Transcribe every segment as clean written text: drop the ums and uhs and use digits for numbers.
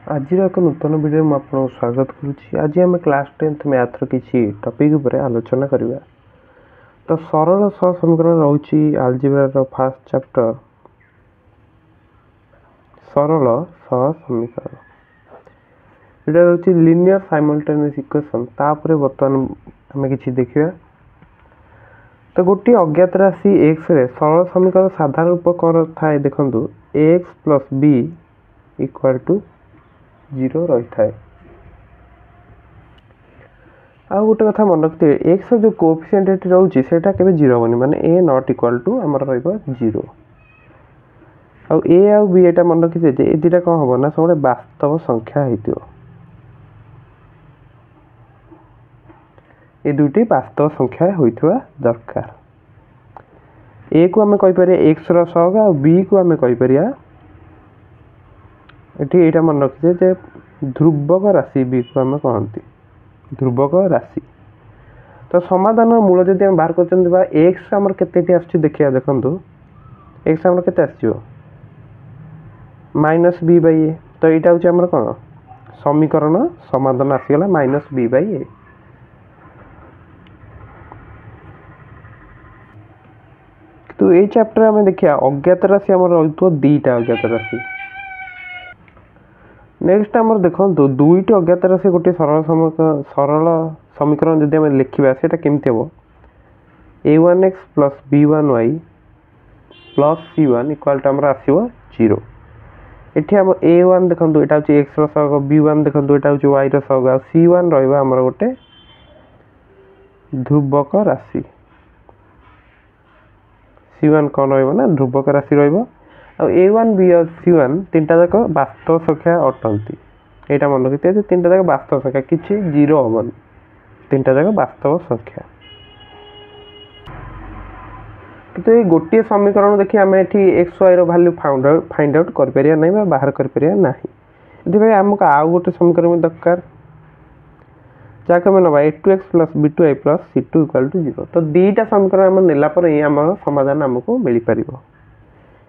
आज एक नूतन वीडियो में आपको स्वागत करुच्ची। आज आम क्लास 10th मैथ्र किसी टॉपिक उपर आलोचना करवा। तो सरल सह समीकरण रोची अलजेब्रा फास्ट चैप्टर सरल सह समीकरण यहाँ रोची लिनियर साइमल्टेनियस इक्वेशन। तापर बर्तमान आम कि देखा। तो गोटे अज्ञात राशि x रे सरल समीकरण साधारण रूप कौन थाए देखु x plus b equal to 0 रही है। आउ गोटे कथा मन रखिए एक्स जो कोएफिशिएंट रोचे सेटा केबे 0 होनी माने ए नॉट इक्वल टू हमर रहइबो 0। आउ ए आउ बी एटा मन रखिए जे ए दिटा कोन होबो ना सबले वास्तव संख्या हेतियो। ए दुटी वास्तव संख्या होइथवा दरकार। ए को हमें कहि परिया एक्स रो सहग आ बी को हमें कहि परिया एटी एटा मन रखिए जे ध्रुवक राशि बी को हमें कहती ध्रुवक राशि। तो समाधान मूल जदि हम बाहर कर एक्स आमर केते आछी देखिया देखंतु एक्स आमर केते आछियो माइनस बी बाई ए। तो यहाँ हूँ आमर कौन समीकरण समाधान आसीगला माइनस बी बाई ए। तो ये चैप्टर आम देखिया अज्ञात राशि आमर रही दीटा अज्ञात राशि। नेक्स्ट आमर देखो दुईट अज्ञात राशि गोटे सरल समीकरण जदि आम लिखा से केमती हम a1x plus b1y plus c1 equal to आमर आसो 0। ये आम a1 देखो यहाँ हूँ एक्स रग b1 देखो यहाँ हूँ y रग आ c1 रहा गोटे ध्रुवक राशि। c1 कौन रहा ध्रुवक राशि रहा। a1 b और c1 तीनटा जाक वास्तव संख्या अटंती। यहाँ मन रखिए तीनटा जाक वास्तव संख्या किसी 0 हेनी तीनटा जाक वास्तव संख्या। तो ये गोटे समीकरण देखिए आम ये x y value find out कर ना बाहर कर ना। ये आमको आउ गोटे समीकरण दरकार जहाँ आम ना a2x plus b2y plus c2 equal to 0। तो दीटा समीकरण आम नेलापर ही आम समाधान आमको मिल पार।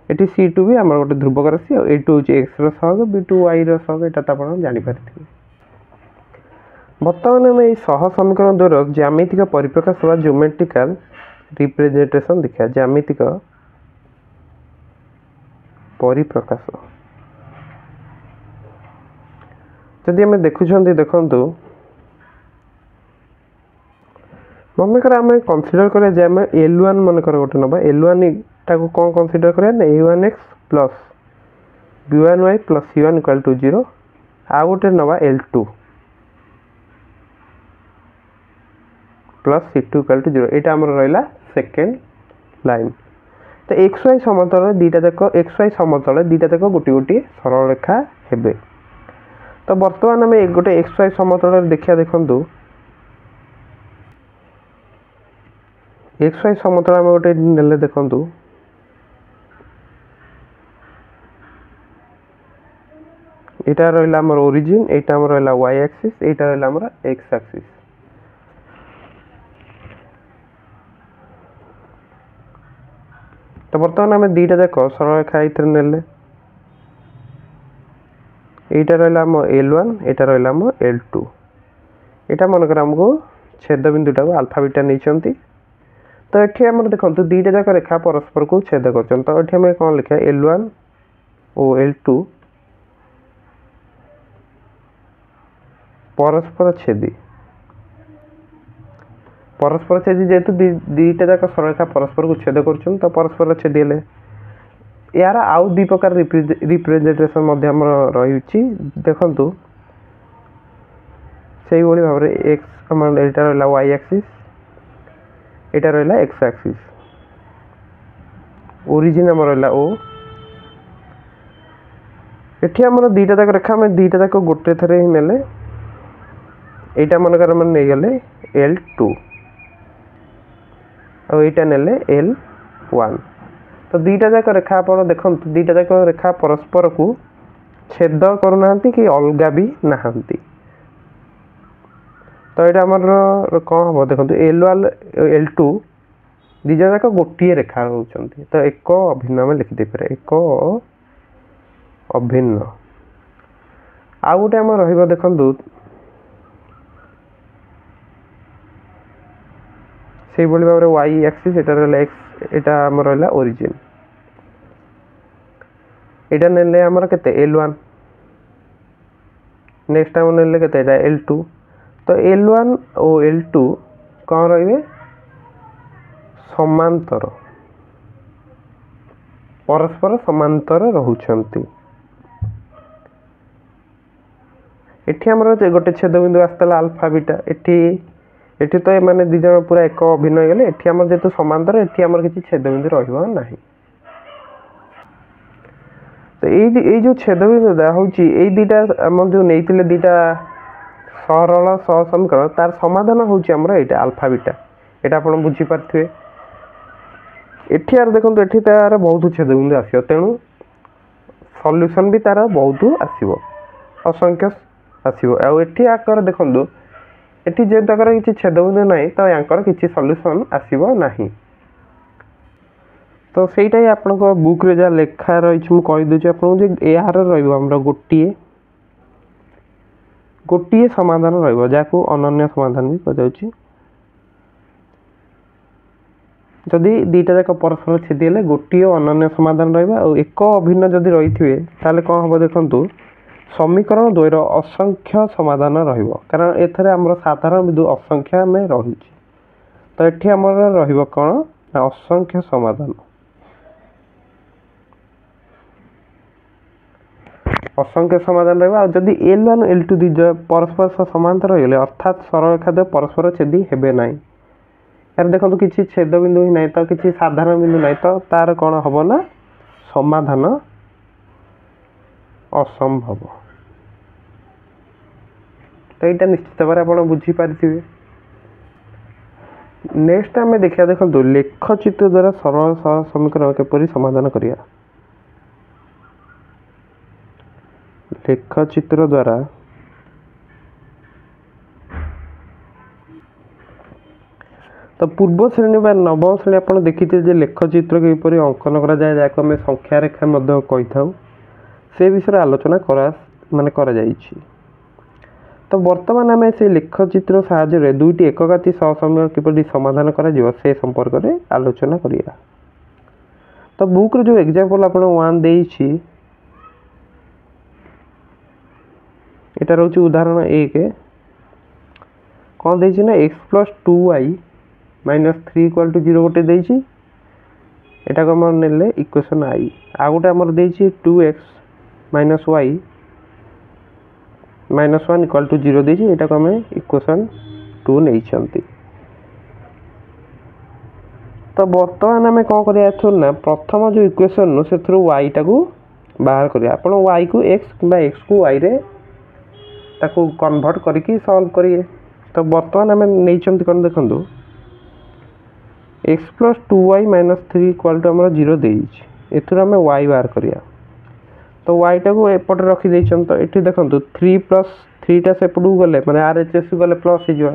ये c2 भी आम गोटे ध्रुवक राशि और a2 हूँ एक्स रहग b2 y रहग यहाँ तो आप जापर। बर्तमान आम ये सह समीकरण द्वारा ज्यामितिक परिप्रकाश व ज्योमेट्रिकल रिप्रेजेंटेशन देखा। ज्यामितिक परिप्रकाश जदि आम देखुं देखु मनकर आम कनसीडर करें L1 मनकर गोटे ना L1 टाको कौन कनसीडर करें a1x plus b1y plus c1 equal to 0 आ गोटे ना L2 plus c2 equal to 0। यहाँ आम रहा सेकेंड लाइन। तो एक्स वाई समतल दीटा जाक एक्स वाई समतल दीटा जाक गोटे गोटे सरल रेखा हेबे। तो बर्तमान आम गोटे एक्स वाई समतल देखा देखु एक्स वाई समतल आम गोटे नेले देखु यहाँ रहा आमर ओरिजिन यहाँ आम रहा वाई एक्सिस यहाँ रहा आमर एक्स एक्सिस। तो बर्तमान आम दीटा जाक सरल रेखा ये नेले यहाँ रहा आम L1 यहाँ रहा आम L2 यहाँ मनकर आमको छेद बिंदुटा को अल्फा बीटा नहीं। तो ये आम देखो दीटा जाक रेखा परस्पर को छेद कर। तो ये आम कौन लिखा L1 और L2 परस्पर छेदी जेहेतु दीटा जाक सरलरेखा परस्पर को छेद कर तो परस्पर छेदी हेले यार आउ दी प्रकार रिप्रेजेंटेशन रही देखु से भाव में एक्स आम यहाँ रहा वाई एक्सिस यहाँ रहा एक्स एक्सिस ओरिजिन आम रहा ओ। ये आम दीटा जाक रेखा आम दीटा जाक गोटे थरे ही नेले यहाँ मनकर नहीं गले L2 और यहाँ नेले L1। तो दीटा जाक रेखा आप देखो दीटा जाक रेखा परस्पर को छेद करूना कि अलग भी नहांती। तो यहाँ आमर कौन हम देखो L1 L2 दीटा जाक गोटे रेखा रोचंती। तो एक अभिन्न आम लिखिदे पारे एक अभिन्न। आउ गोटे आम रहिबा देखंतु से भाव में वाई एक्सिस एक्स एटा आम रहा ओरिजिन एटा नेले आमर केते L1 नेक्स्ट आम नेले केते L2 तो L1 और L2 कौन रहिबे समांतर परस्पर समांतर रहुछंती एठी हमर गोटे छेदबिंदु आस्तला अल्फा बीटा एठी तो माने दि जण पूरा एक अभिन्न गले एठी हमर जेतु समांतर एठी हमर किछि छेदबिंदु रहइबो नाही तो ए जो छेदबिंदु दा होची ए दिटा हम जो नेइतिले दिटा सरल समीकरण तार समाधान होची हमर एटा अल्फा बीटा एटा आपण बुझी परथिबे एठी आर देखंतु एठी तार बहुत छेदबिंदु आसियो तेनु सॉल्यूशन भी तार बहुत आसीबो असंख्य आसीबो आ एठी आकर देखंतु एठी जे तकर किछि छेदबिंदु नाही तो यांकर किछि सॉल्यूशन आसीबो नाही तो सेटा ही आपन को बुक रे जा लेखा रही मु कहि दउ छी आपन जे एआर रहइबो हमरा गोटिए समाधान रहइबो जाको अनन्य समाधान भी कह जाउची जदि दीटा जाक परस्पर छेदिले गोटिए अनन्य समाधान रहइबो और एक अभिन्न जदि रहिथिबे ताले कोन हबो देखंतु समीकरण द्वयर असंख्य समाधान रहिबो कारण एथरे हमर साधारण बिंदु असंख्य में रहिछि तो एठी हमर रहिबो कोन असंख्य समाधान असंख्य समाधान रहइबो जदि L1 L2 दि परस्पर समांतर रहिले अर्थात सरलरेखा दे परस्पर छेदी हेबे नाही यार देखंतु किछि छेद बिंदु ही नाही तो किछि साधारण बिंदु नाही तो तार कोन हबो ना समाधान असंभव तो एटा निश्चित भाव आप बुझी पारिथिबे नेक्स्ट आम देखा देखो लेखचित्र द्वारा सरल सहज समीकरण केपरि समाधान करिया लेखचित्र द्वारा तो पूर्व श्रेणी बा नवम श्रेणी आप देखिए जे लेखचित्र किपरि अंकन करा जाए जाको हमें संख्या रेखा मध्य कहि थाउ से विषय आलोचना करा माने करा जाइछि तो वर्तमान आम से लेखचित्र साहाय्य दुईटी एकघाती सहसमीकरण किपरि समाधान करा जिवो से संपर्क में आलोचना करिया तो बुक रे जो एग्जांपल आपण 1 देइछि एटा रहउछि उदाहरण 1 कोन देइछि ना x + 2y - 3 = 0 गोटे देइछि एटा को हमर नेले इक्वेशन i आ गोटे हमर देइछि 2x - y - 1 = 0 देइछि एटा को हमें इक्वेशन 2 नै छंती तो वर्तमान हमें कोन करिया छ ना प्रथम जो इक्वेशन नो से थ्रू y टा को बाहर करिया आपण y को x किबा x को y रे ताको कन्वर्ट करके सॉल्व करिए तो वर्तमान हमें नै छंती कोन देखंदु x + 2y - 3 = हमर 0 देइछि एथुर हमें y बाहर करिया तो y टा को एपट रखि दैछन तो एठी देखंतु 3 + 3 टा से पडू गले माने RHS गले प्लस हे जवा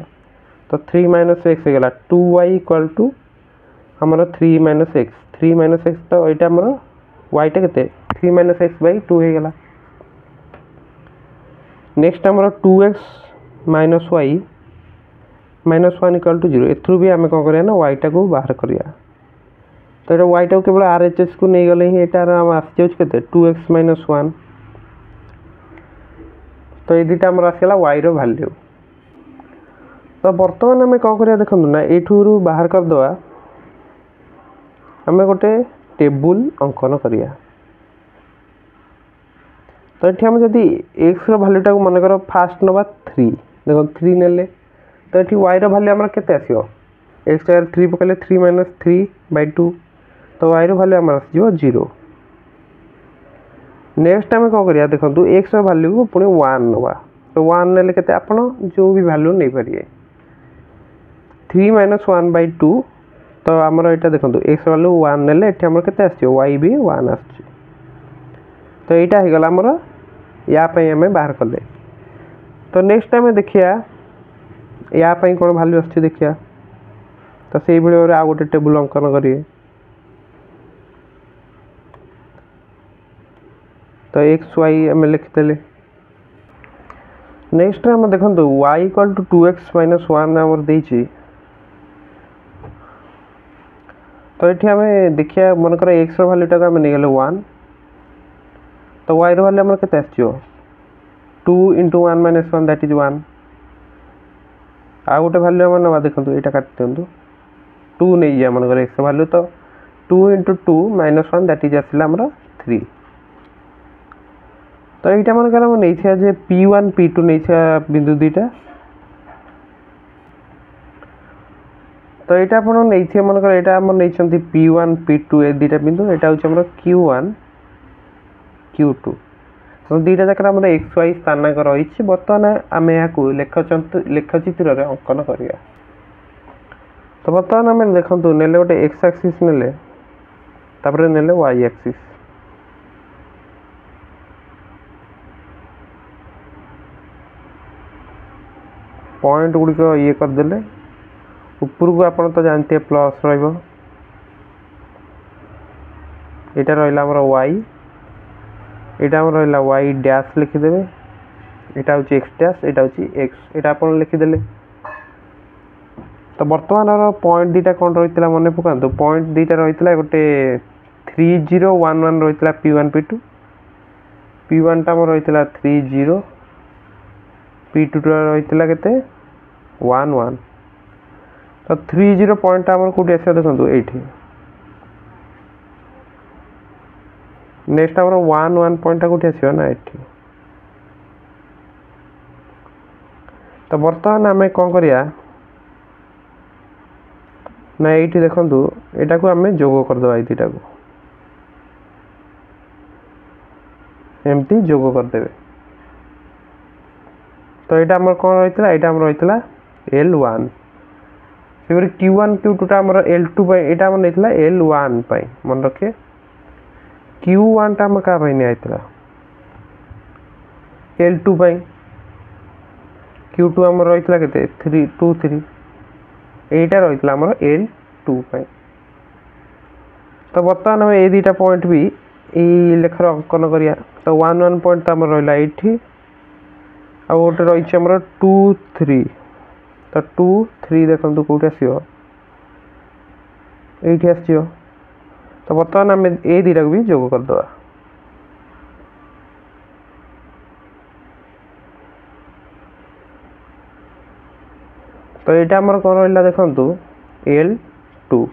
तो 3 - x हे गेला 2y = हमर 3 - x 3 - x तो एटा हमर y टा केते 3 - x/2 हे गेला नेक्स्ट हमर 2x - y - 1 = 0 एथुर भी हमें कोन करिया ना y टा को बाहर करिया तो एटा y टा केवल RHS को नै गले ही एटा हम आसी केते 2x - 1 तो ए दिटा हमर आसीला y रो वैल्यू तो वर्तमान हमें कोन करिया देखंतु ना एठुरु बाहर कर दवा हमें गोटे टेबुल अंकन करिया तो एठी हम जदी x रो वैल्यू टा को मन करो फास्ट नबा 3 देखो 3 नेले तो एठी y रो वैल्यू हमरा केते आसीयो x * 3 पकले 3 - 3/2 तो y रो वैल्यू हमरा आसीयो 0 नेक्स्ट हमें को करिया देखंतु x रो वैल्यू को पुनी 1 नबा तो 1 नेले केते आपण जो भी वैल्यू नै परिए 3 - 1/2 तो हमर एटा देखंतु x वैल्यू 1 नेले एठी हमर केते आसीयो y भी 1 आसी तो एटा हे गला हमर या पई हमें बाहर करले तो नेक्स्ट टाइम देखिया या पई कोन वैल्यू आछि देखिया तो सेही भिडियो रे आ गोटे टेबुल अंकन करिए तो x y हमें लिख देले नेक्स्ट आम देखो y equal to 2x minus 1 आमर देछि तो ये आम देखिए मनकर x भैल्यूटा को आम नहीं गले 1 तो y भैल्यू आम के 2 इंटू 1 माइनस 1 दैट इज 1 आ गोटे भैल्यू आम ना देखो यहाँ काटि दिखाँ 2 नहीं जाए मनकर x भैल्यू तो 2 इंटू 2 माइनस 1 दैट इज आसला आमर 3 तो यहाँ मनकर आम नहीं P1 P2 नहीं बिंदु दुईटा तो यहाँ आप नहीं मनकर यहाँ आम नहीं P1 P2 ए दुईटा बिंदु यहाँ हूँ Q1 Q2 तो दुईटा जाक एक्स वाई स्थानांक रही बर्तमान आम यहाँ लेखचित्र अंकन करिया तो बर्तमान आम देखो ने गोटे एक्स एक्सीस ने नेले वाई एक्सीस पॉइंट गुड़िक ये करदे ऊपर को आप तो जानते प्लस रहा रहा वाई यहाँ रहा वाई डैश लिखिदे यहाँ हूँ एक्स डैश यहाँ हूँ एक्स यहाँ आप लिखिदे तो बर्तमान पॉइंट दीटा कौन रही है मन पकातु पॉइंट दीटा रही है गोटे 3011 रही है P1 P2 P1 टा रही है 30 P2 रही है के 11 तो 30 पॉइंट आम कौटी आस देखो ये नेक्स्ट आम 11 पॉइंट कौटी आस ना ये तो बर्तमान आम कौन करिया ना ये देखु यहाँ को आम जोग करदे दुईटा को एमती जोग करदे तो यहाँ आम कौन रही है यहाँ आम रही है L1 फिर Q1 Q2 टा आमर L2 यहाँ आम नहीं L1 मन रखे Q1 टा आम क्या नहीं L2 Q2 आम रही है के 3 2 3 यहीटा रही है आमर L2 तो बर्तमान आम ये दुईटा पॉइंट भी यही लेखार अंकन करिया तो 1 1 पॉइंट तो आम रहा ये आ गोटे रही आमर 2 3 तो 2 3 देखो कौटी आसो ये आसो तो बर्तमान आम ये दुईटा भी जोग करदे तो यहाँ आमर कौन रहा देखु L2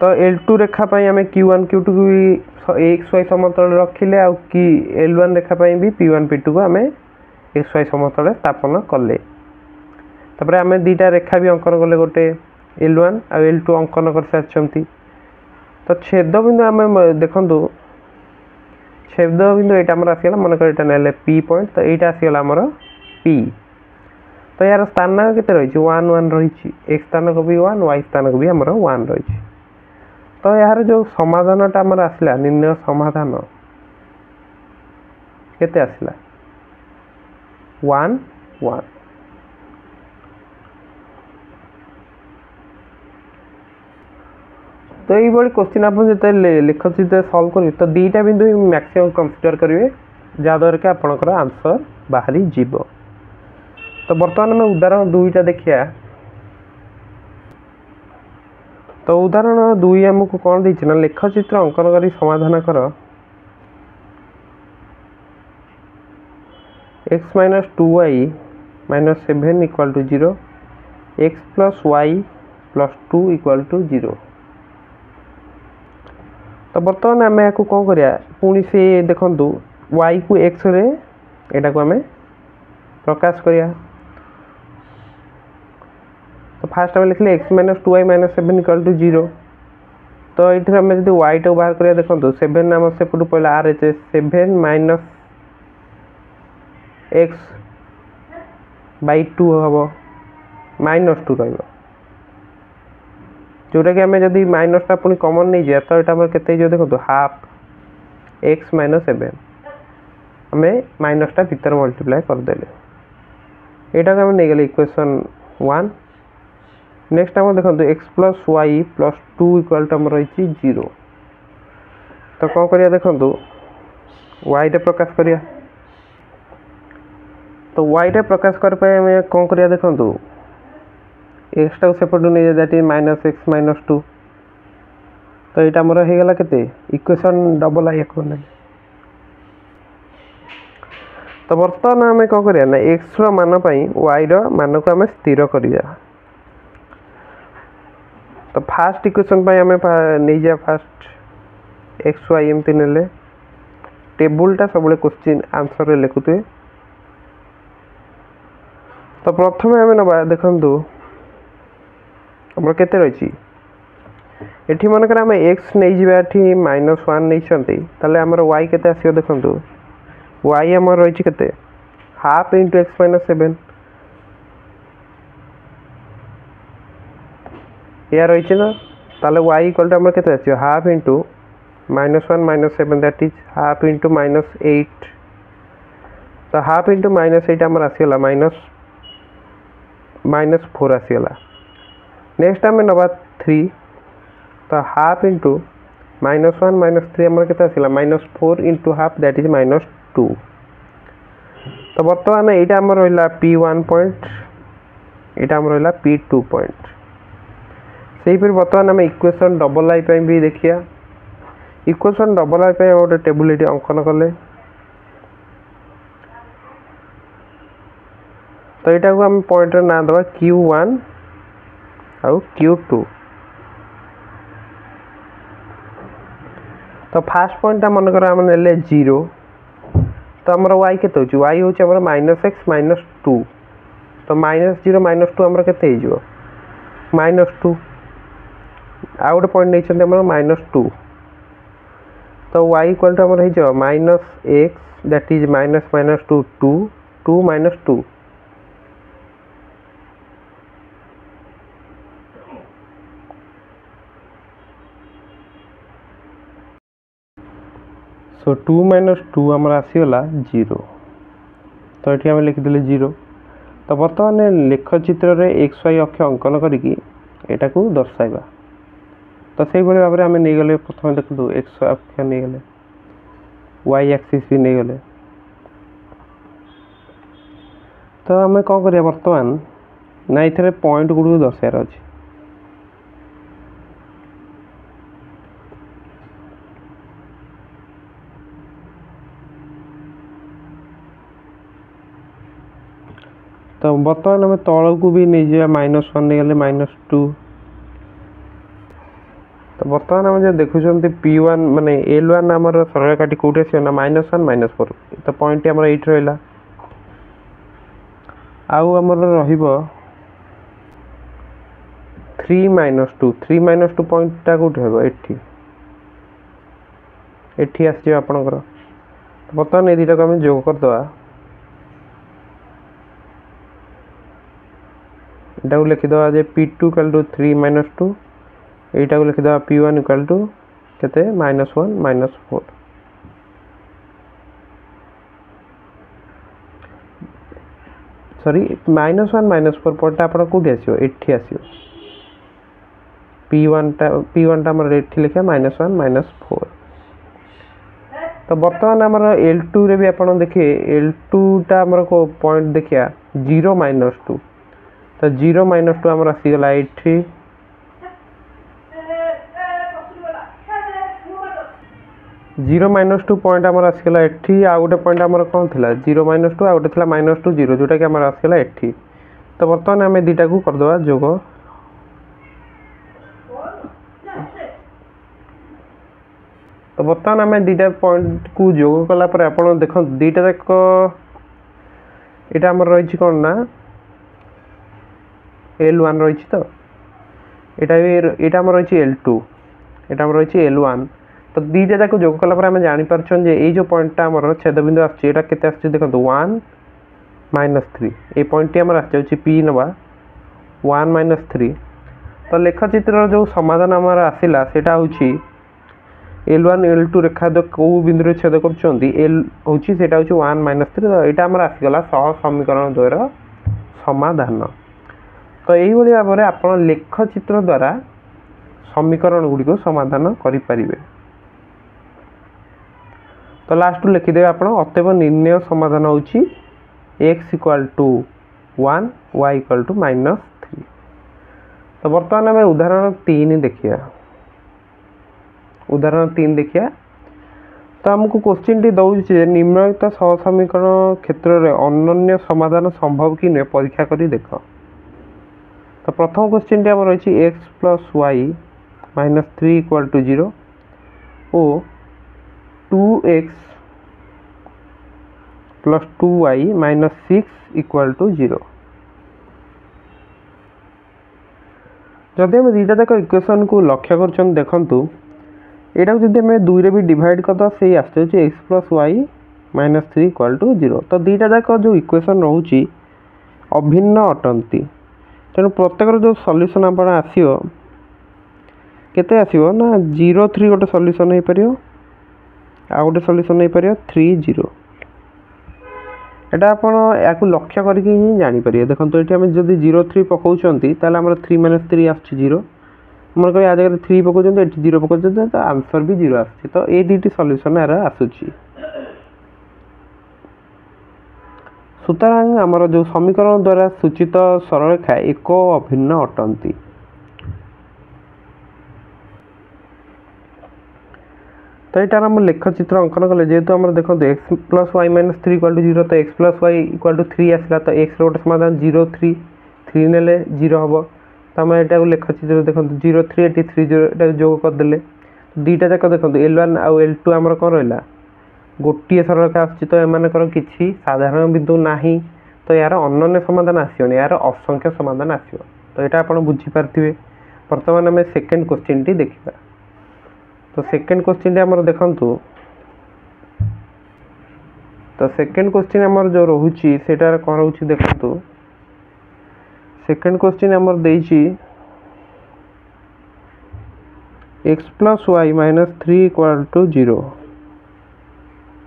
तो L2 रेखा आम Q1 Q2 को भी एक्स वाई समतल रखिले आ कि L1 रेखा भी P1 P2 को आम एक्स वाई समतल स्थापन कले तापर आम दुईटा रेखा भी अंकन कले गोटे L1 आ L2 अंकन कर सारी तो छेद बिंदु आम देखु छेद बिंदु यहाँ आम आसगला मनकर यहाँ ना P पॉइंट तो यहाँ आसगला आमर P तो यार स्थानांक केते रही 1 1 रही एक्स स्थानक भी 1 वाई स्थानक भी आमर 1 रही तो यार जो समाधानटा आमर आसला निर्णय समाधान केते आसला 1 1 तो ये क्वेश्चन आप लिखचित्र सॉल्व करेंगे तो दुईटा बिंदु मैक्सिमम कंसीडर करेंगे जहाद्वारा कि आपंकर आंसर बाहरी जीव तो बर्तमान में उदाहरण दुईटा देखिया तो उदाहरण 2 आमको कौन देछि ना लेखचित्र अंकन करी समाधान कर x minus 2y minus 7 equal to 0 x plus y plus 2 equal to 0 तो बर्तमान आम या कौन करिया पुणी से देखु y को x रे एटा को आम प्रकाश करिया तो फास्ट आम लिखले x minus 2y minus 7 equal to 0 तो ये आम जो y टा बाहर करिया देखो 7 नाम सेपटू पहला R H 7 minus x by 2 हम माइनस 2 रहा जोटा कि आम जब माइनसटा पुणी कमन नहीं जाए तो यहाँ के देखो हाफ x माइनस 7 आम माइनसटा भितर मल्टीप्लाई करदे यहाँ को आम नहीं गले इक्वेशन 1 नेक्स्ट आम देखो x plus y plus 2 equal to आम रही 0 तो कौन करिया देखो y रे प्रकाश करिया तो वाई रे प्रकाश करने कौन करिया देखंतु एक्स टाक सेपटू नहीं that is minus x minus 2 तो यहाँ मोर हो गला केते इक्वेशन डबल आई को नहीं तो बर्तमान आम कौन करिया ना एक्स रो मान पई वाई रो मान को आम स्थिर करिया तो फास्ट इक्वेशन पई आम नहीं जा फास्ट एक्स वाई एमती नेले टेबुलटा सब क्वेश्चन आंसर लिखुए तो प्रथम आम ना देखु आम के रही मनकर आम एक्स नहीं जाठी -1 नहीं आमर वाई के आसो देखु वाई आम रही के हाफ इंटू एक्स -7 या रही ना ताले वाई इक्वल टू आम के half into -1 -7 that is half into -8 तो हाफ इंटू -8 आम आसगला -4 आसगला नेक्स्ट आम नवा 3 तो हाफ इंटू -1 -3 आम के -4 इंटू हाफ दैट इज -2 तो बर्तमान यहाँ आम रहा P1 पॉइंट यहाँ आम रहा P2 पॉइंट से बर्तमान आम इक्वेशन डबल आई भी देखिया इक्वेशन डबल आई गोटे टेबुल ये अंकन कले तो यहाँ को आम पॉइंट ना दबा Q1 आउ Q2 तो फास्ट पॉइंट मनकर आम ने 0 तो आमर वाई के वाई हूँ -x -2 तो -0 -2 आमर के -2 आउ गोटे पॉइंट नहीं -2 तो वाई इक्वल टू आमर हो -x दैट इज -2 2 2 -2 सो 2 - 2 आमर आसीगला 0 तो ये आम लिखिदे 0 तो बर्तमान लेखचित्र रे एक्स वाई अक्ष अंकन करिकी एटा को दर्शाइबा तो से भाव में आम नहीं गले प्रथम देखो एक्स अक्ष नहीं गले वाई एक्सिस भी नहीं गले तो आम कौन करिया बर्तमान ना ये पॉइंट गुड़ दर्शार अच्छे तो बर्तमान आम तल को भी नहीं जा -1 नहीं गले -2 तो बर्तमान आम जो देखुं P1 माने L1 आम सरल काटी कौटे आस ना -1 -4 तो पॉइंट आम ये रहा आउ आमर रहिबो 3 - 2 पॉइंटा कौटे हे एठी आसो आपणकर बर्तमान ये दुटा को आम जोग करदे यहाँ लिखिदे जे P2 इक्वल टू 3 - 2 यहाँ को लिखिदे P1 इक्वल टू केते -1 -4 सॉरी -1 -4 पॉइंट आप कौटी आसो एठी आसो P1 टा आम एठी लिखा -1 -4 तो बर्तमान आमर L2 रे भी आप देखिए L2 टा आमर को पॉइंट देखिया 0 -2 तो 0 -2 आमर आसीगला 0 -2 पॉइंट आमर आसीगला आउ गोटे पॉइंट आमर कौन था 0 -2 आउ गोटे -2 0 जोटा कि आमर आसीगला एठी तो बर्तमान आम दुटा को करदे जोग तो बर्तमान आम दुटा पॉइंट को जोग कला आप देख दुटा जाक यहाँ आमर रही कौन ना L1 रही तो यहाँ आम रही L2 यहाँ आम रही L1 तो दुटा जाक जोग कला आम जापर ये जो पॉइंटा आमर छेदबिंदु आटा के देखो 1 -3 ये पॉइंट आम आ P नवा 1 -3 तो लेखचित्र जो समाधान आमर आसला से L1 L2 रेखा कौ बिंदु छेद कर L हूँ 1 -3 तो यहाँ आम आसगला सह समीकरण द्वयर समाधान तो यही भाव में आप लेखचित्र द्वारा समीकरण गुड़िक समाधान करें तो लास्ट लिखिदे आप अतएव निर्णय समाधान होची x equal to 1 y equal to -3। तो बर्तमान आम उदाहरण 3 देखिए। उदाहरण 3 देखिए। तो आमको क्वेश्चन टी दौर निम्नलिखित सहसमीकरण क्षेत्र में अनन्य समाधान संभव कि नुहे परीक्षा करी देख। तो प्रथम क्वेश्चन टी आम रही x plus y -3 equal to 0 और 2x plus 2y -6 equal to 0। जदि आम दुईटा जाक इक्वेशन को लक्ष्य कर देखु यहाँ जब आम 2 रे भी डिवाइड करदे से आसुच्छे x plus y -3 equal to 0। तो दुईटा जाक जो इक्वेशन रोचे अभिन्न अटंती तेणु प्रत्येक जो सॉल्यूशन आप आसो केते आसो ना 0 3 गोटे सॉल्यूशन हो पार आ गोटे सॉल्यूशन हो पार 3 0। एटा आपण या लक्ष्य करके ही जानीपर देखो ये आम जब 0 3 पकाउंट ताल 3 - 3 आस 0 मन कह जगह 3 पकाउंट 0 पकाउंट तो आंसर भी 0 आस। तो ये दुईटी सॉल्यूशन यार आसूची। सुतरां आमर जो समीकरण द्वारा सूचित सरलरेखा एक अभिन्न अटंती। तो यहाँ आम लेखचित्र अंकन कले जेहेतु आम देखो x plus y -3 equal to 0 तो x plus y equal to 3 आसला। तो एक्स रोटे समाधान 0 3 3 ने 0 हम। तो आम यहाँ लेखचित्र देखो 0 3 ये 3 0 जोग करदे दुईटा जाक देखो L1 आउ L2 आमर कौन रहा गोटे सरलरेखा आस। तो एमानकर किसी साधारण बिंदु ना तो यार अनन्य समाधान आसोनी यार असंख्य समाधान आसो। तो यहाँ आप बुझीपारे। बर्तमान आम सेकेंड क्वेश्चन टी देखा। तो सेकेंड क्वेश्चन टी आमर देखंतु। तो सेकेंड क्वेश्चन आमर जो रोची सेटार कौन रोची देखंतु। सेकेंड क्वेश्चन आमर देइची x plus y -3 equal to 0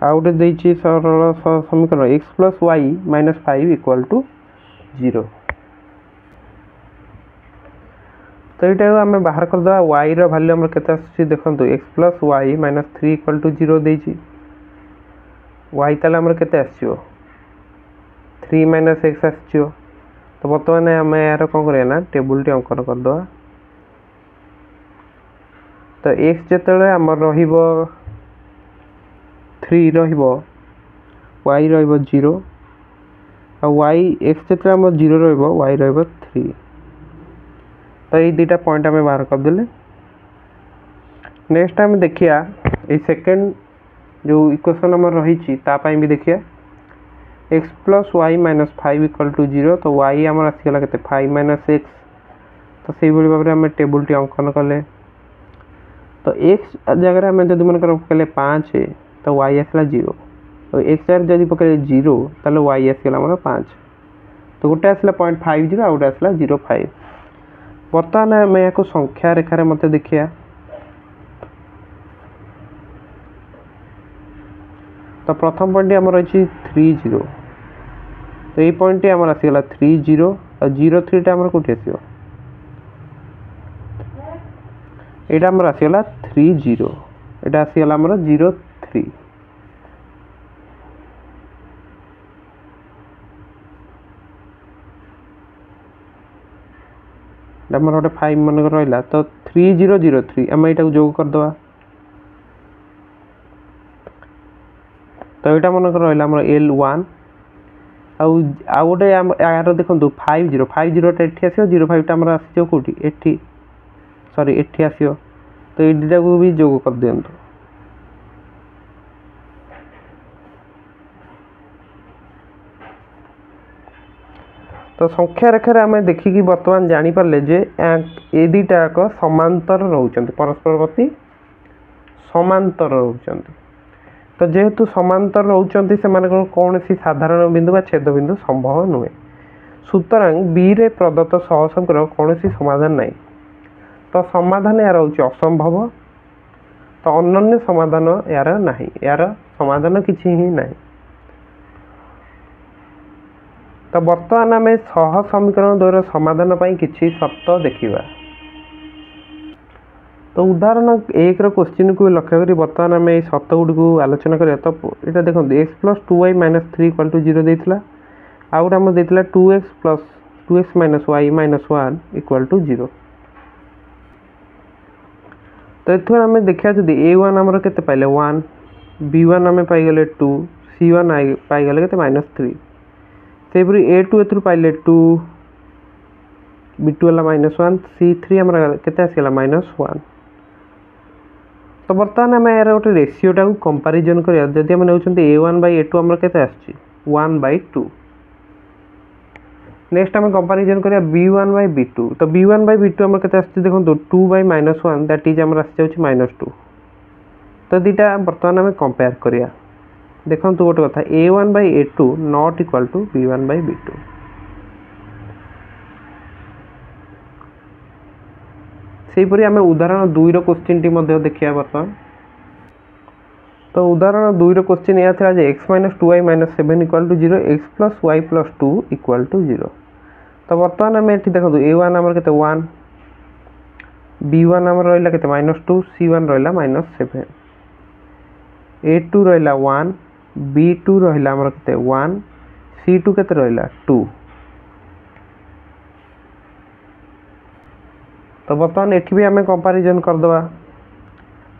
आउटे देइची सरल समीकरण x plus y -5 equal to 0। तो यहाँ आम बाहर करदे y रैल्यू आम के देखो x plus y -3 equal to 0 देइची y ताल आम के 3 - x आसो। तो बर्तमान आम यार कौन करना टेबुल टी अंकन करदे। तो x जिते आम री 3 y 0 y x जिते आम 0 y 3। तो ये दुईटा पॉइंट आम बाहर करदे। नेक्स्ट आम देखिया ये सेकेंड जो इक्वेशन आम रही भी देखिए x plus y -5 equal to 0। तो y आम आसगला के 5 - x। तो से भाव में आम टेबुल टी अंकन कले। तो x जगह आम जब मन पकड़े 5 तो y आसला 0। तो x जगह जब पकड़े 0 तो y आसगला आम 5। तो गोटे आसला 0.50 आ गोटे आसला 0.5। बर्तमान आम या संख्या रेखार मत देखिया। तो प्रथम पॉइंट आम रही 3 0। तो ये पॉइंट आम आसगला 3 0 और 0 3 आम कौटी आस यहाँ आम आसगला 3 0 यहाँ आसगला आम 0 3। आम गोटे 5 मन रहा। तो 3 0 0 3 आम यहाँ जोग करदे। तो यहाँ मन रहा आम L1 आउ गोटे यार देखो 5 0 5 0 ये आस 0 5 आम आस कौटी एटी सॉरी एटी आस। तो ये दुटा को भी जोग कर दिंतु। तो संख्या रेखार आम देखिकी बर्तमान जानीपारे जे ये दुईटा एक समांतर रोचंती परस्पर प्रति समांतर रोचंती। तो जेहेतु समांतर रोचंती से कौन सी साधारण बिंदु छेद बिंदु संभव नुहे। सुतरां बी रे प्रदत्त सहसमीकरण कौन सी समाधान नहीं। तो समाधान यार हूँ असंभव। तो अनन्य समाधान यार नहीं यार समाधान किसी ही नहीं। तो बर्तमान आम सह समीकरण द्वयर समाधान पर किसी शर्त देखा। तो उदाहरण 1 क्वेश्चन को लक्ष्य करी बर्तमान आम शर्त गुड़ी को आलोचना करिया। तो यहाँ देखो x plus 2y -3 equal to 0 देता आउ गोटे आम देता 2x plus 2x minus y minus 1 equal to 0। तो ये आम देखा जब a1 आमर के पाइले 1 b1 आम पाइगले 2 c1 पाइगले के -3 सेपरी a2 ए पाइले 2 b2 वाला -1 c3 आम के आसगला -1। तो बर्तमान आम यार गोटे रेसीोटा को कंपारिजन करिया जदि आम नउछंती a1 बाय a2 आमर केते आछि 1/2। नेक्स्ट आम कंपारिजन करिया b1 बाय b2 तो b1 बाय b2 आमर केते आछि देखंतु 2 बाय -1 दैट इज आमर आछि जाउछि -2। तो दीटा बर्तमान आम कंपेयर करिया देखंतु गोटे कथा a1 by a2 not equal to b1 by b2। सेहीपरि आम उदाहरण 2 रो क्वेश्चन टी मध्ये देखिया बर्तमान। तो उदाहरण 2 रो क्वेश्चन या था जे x - 2y - 7 equal to 0 x + y + 2 equal to 0। तो बर्तमान आम एठी देखंतु a1 आमर केते 1 b1 आमर रहला केते -2 c1 रहला -7 a2 रहला 1 b2 रहला आमर केते 1 c2 केते रहला 2। तो बर्तमान एठी भी आम कंपैरिजन कर दवा।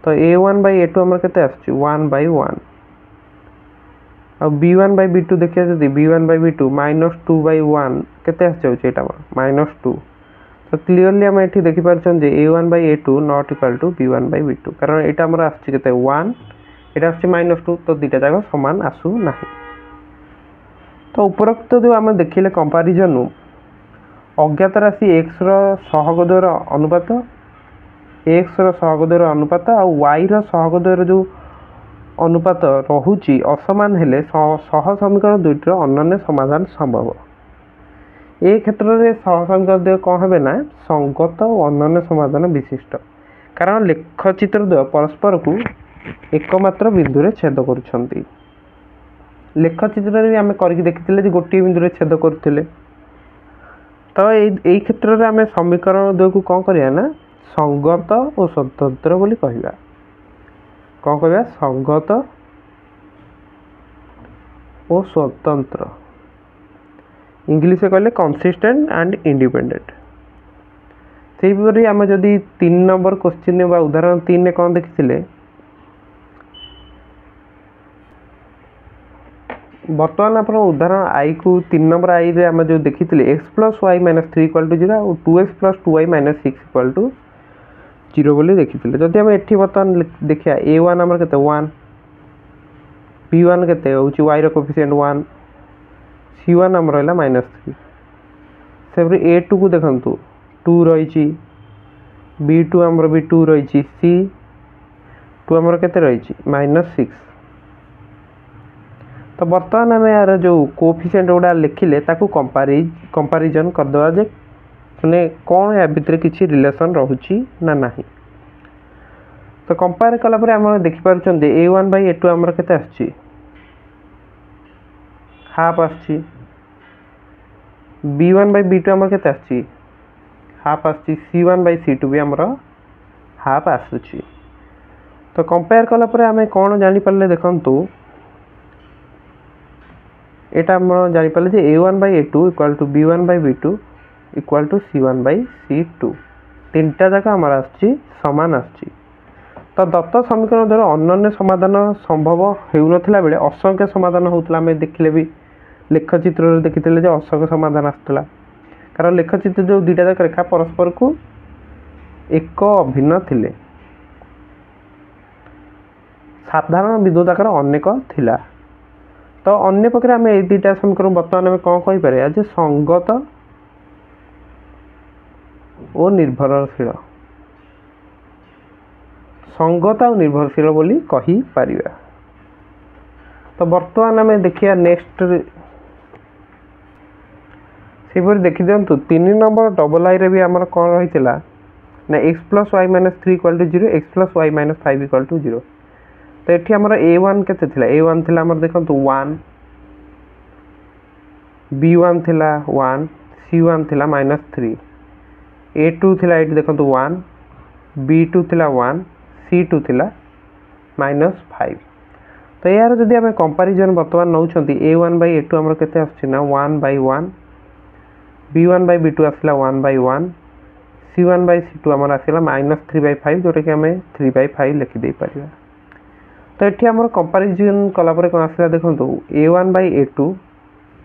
तो a1 बाय a2 आमर केते आछि 1/1 और b1 बाय b2 देखिया जदी b1 बाय b2 -2/1 केते आछि जाउछि एटा -2। तो क्लियरली आम एठी देखि परछन जे a1 by a2 not equal to b1 by b2 कारण एटा हमर आछि केते 1 एटा आछि -2 तो दुटा जागा समान आसु नाही। तो उपरोक्त जो आम देखिले कंपैरिजन अज्ञात राशि x रो सहगद्वयर अनुपात x रो सहगद्वयर अनुपात और y रो सहगद्वयर जो अनुपात रहुची असमान हेले सह समीकरण दुईटर अनन्य समाधान संभव। ए क्षेत्र में सह समीकरण द्वय कौन हेबे ना संगत और अनन्य समाधान विशिष्ट कारण लेखचित्र द्वय परस्पर को एकमात्र बिंदु रे छेद करुछंती। लेखचित्र रे आमे करके देखिथिले जे गोटे बिंदु रे छेद करथिले। तो यही क्षेत्र में आम समीकरण द्वय को कौन करिया ना संगत और स्वतंत्र बोली कहिबा। कौन कहिबा संगत और स्वतंत्र इंग्लिश कहले कंसिस्टेंट एंड इंडिपेंडेंट। सेहीपरि आम जदि 3 नंबर क्वेश्चन बा उदाहरण 3 ने कौन देखिथिले बर्तमान आप उदाहरण आई को 3 नंबर आई रे आम जो देखी x + y - 3 = 0 और 2x + 2y - 6 = 0 बोली देखी जदि आम एठी बर्तमान देखिया a1 आमर केते 1 b1 केते होची y रो कोएफिशिएंट 1 c1 आमर रहला -3 सेबरे a2 को देखंतु 2 रहिची b2 आमर भी 2 रहिची c2 आमर केते रहिची -6। तो बर्तमान आम यार जो कोएफिशिएंट गुड़ा लिखिले ताकू कंपैरिजन कर दवा जे माने कौन या भितर किछि रिलेशन रहुची ना नाही। तो कंपेयर कला परे हम देखि पारुछन जे a1 बाय a2 हमर केते आछि हाफ आछि b1 बाय b2 हमर केते आछि हाफ आछि c1 बाय c2 भी हमर हाफ आसुछि। तो कंपेयर कला परे हमें कोन जानि परले देखंतु एटा हम जानि परले जे a1 by a2 equal to b1 by b2 equal to c1 by c2 तीनटा जाका हमर आछि समान आछि। तो दत्त समीकरण द्वारा अनन्य समाधान संभव हेउ नथिला बेले असंख्य समाधान होतला हमें देखिले भी लेखचित्र रे देखिथिले जे असंख्य समाधान आस्तला कारण लेखचित्र जो दुटा जाक रेखा परस्पर को एक अभिन्न थिले साधारण बिंदु जाकर अनेक थिला। तो अन्य पक्षे आम ए दुटा समीकरण बर्तमान आम कौन कहि पारे जे संगत और निर्भरशील संगत और निर्भरशील बोली कहि पारिबा। तो बर्तमान आम देखिया नेक्स्ट सेपर देखि दियंतु 3 नंबर डबल आई रे भी हमर कोन रहितला ना x + y - 3 = 0 x + y - 5 = 0। तो एठी हमर a1 केते थिला a1 थिला हमर देखंतु 1 b1 थिला 1 c1 थिला -3 a2 थिला एठी देखंतु 1 b2 थिला 1 c2 थिला -5। तो यार जदि आम कंपारिजन बर्तमान नौ a1/a2 आमर केते आछी ना 1/1 b1 by b2 आसला 1/1 c1 by c2 आमर आसला -3/5 जोटा कि आम 3/5 लिखिदे पारिबा। तो ये आमर कंपारिजन कलापर कौन आसला देखो a1/a2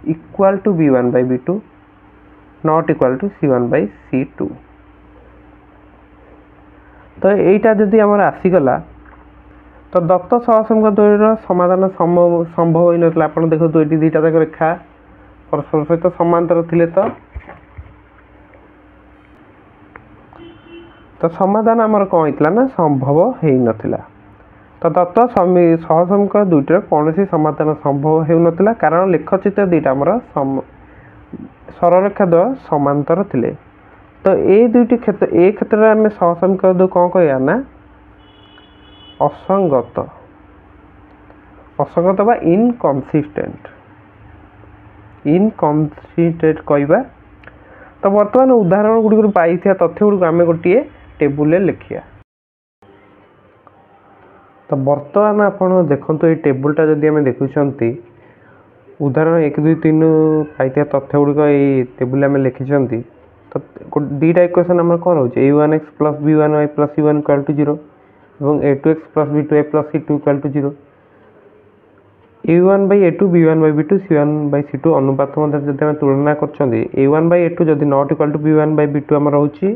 equal to b1/b2 not equal to c1/c2। तो यहीटा जदि आमर आसीगला तो दत्त सहसंबंध द्वयर समाधान संभव हो नथिला। आपण देखो तो ये दुईटा जाक रेखा परस्पर सहित समांतर थिले तो समाधान आमर कौन होइतला ना संभव हो नथिला। तो दत्त सहसंबंध दुईटर कौन समाधान संभव हो नथिला कारण लेखचित्र दुईटा आमर सरलरेखा द्वय समांतर थिले। तो ये दुईटी क्षेत्र ए क्षेत्र में आम सहसंबंध कौन कहया ना असंगत असंगत बा इनकनसिस्टेंट कहवा। तो बर्तमान उदाहरण गुड़ी पाई तथ्य गुड़ी आम गोटे टेबुल लिखिया। तो बर्तमान आपड़ देखो ये टेबुलटा जदि आम देखुंट उदाहरण 1 2 3 पाई तथ्य गुड़िक ये टेबुल आम लिखिं। तो दुईटा इक्वेशन आम कौन रोचे a1x plus b1y plus c1 equal to 0 और a2x plus b2y plus c2 equal to 0। a1/a2 b1/b2 c1/c2 अनुपात मध्य जब आम तुलना कर a1/a2 जदि नॉट इक्वल टू b1/b2 आम रोचे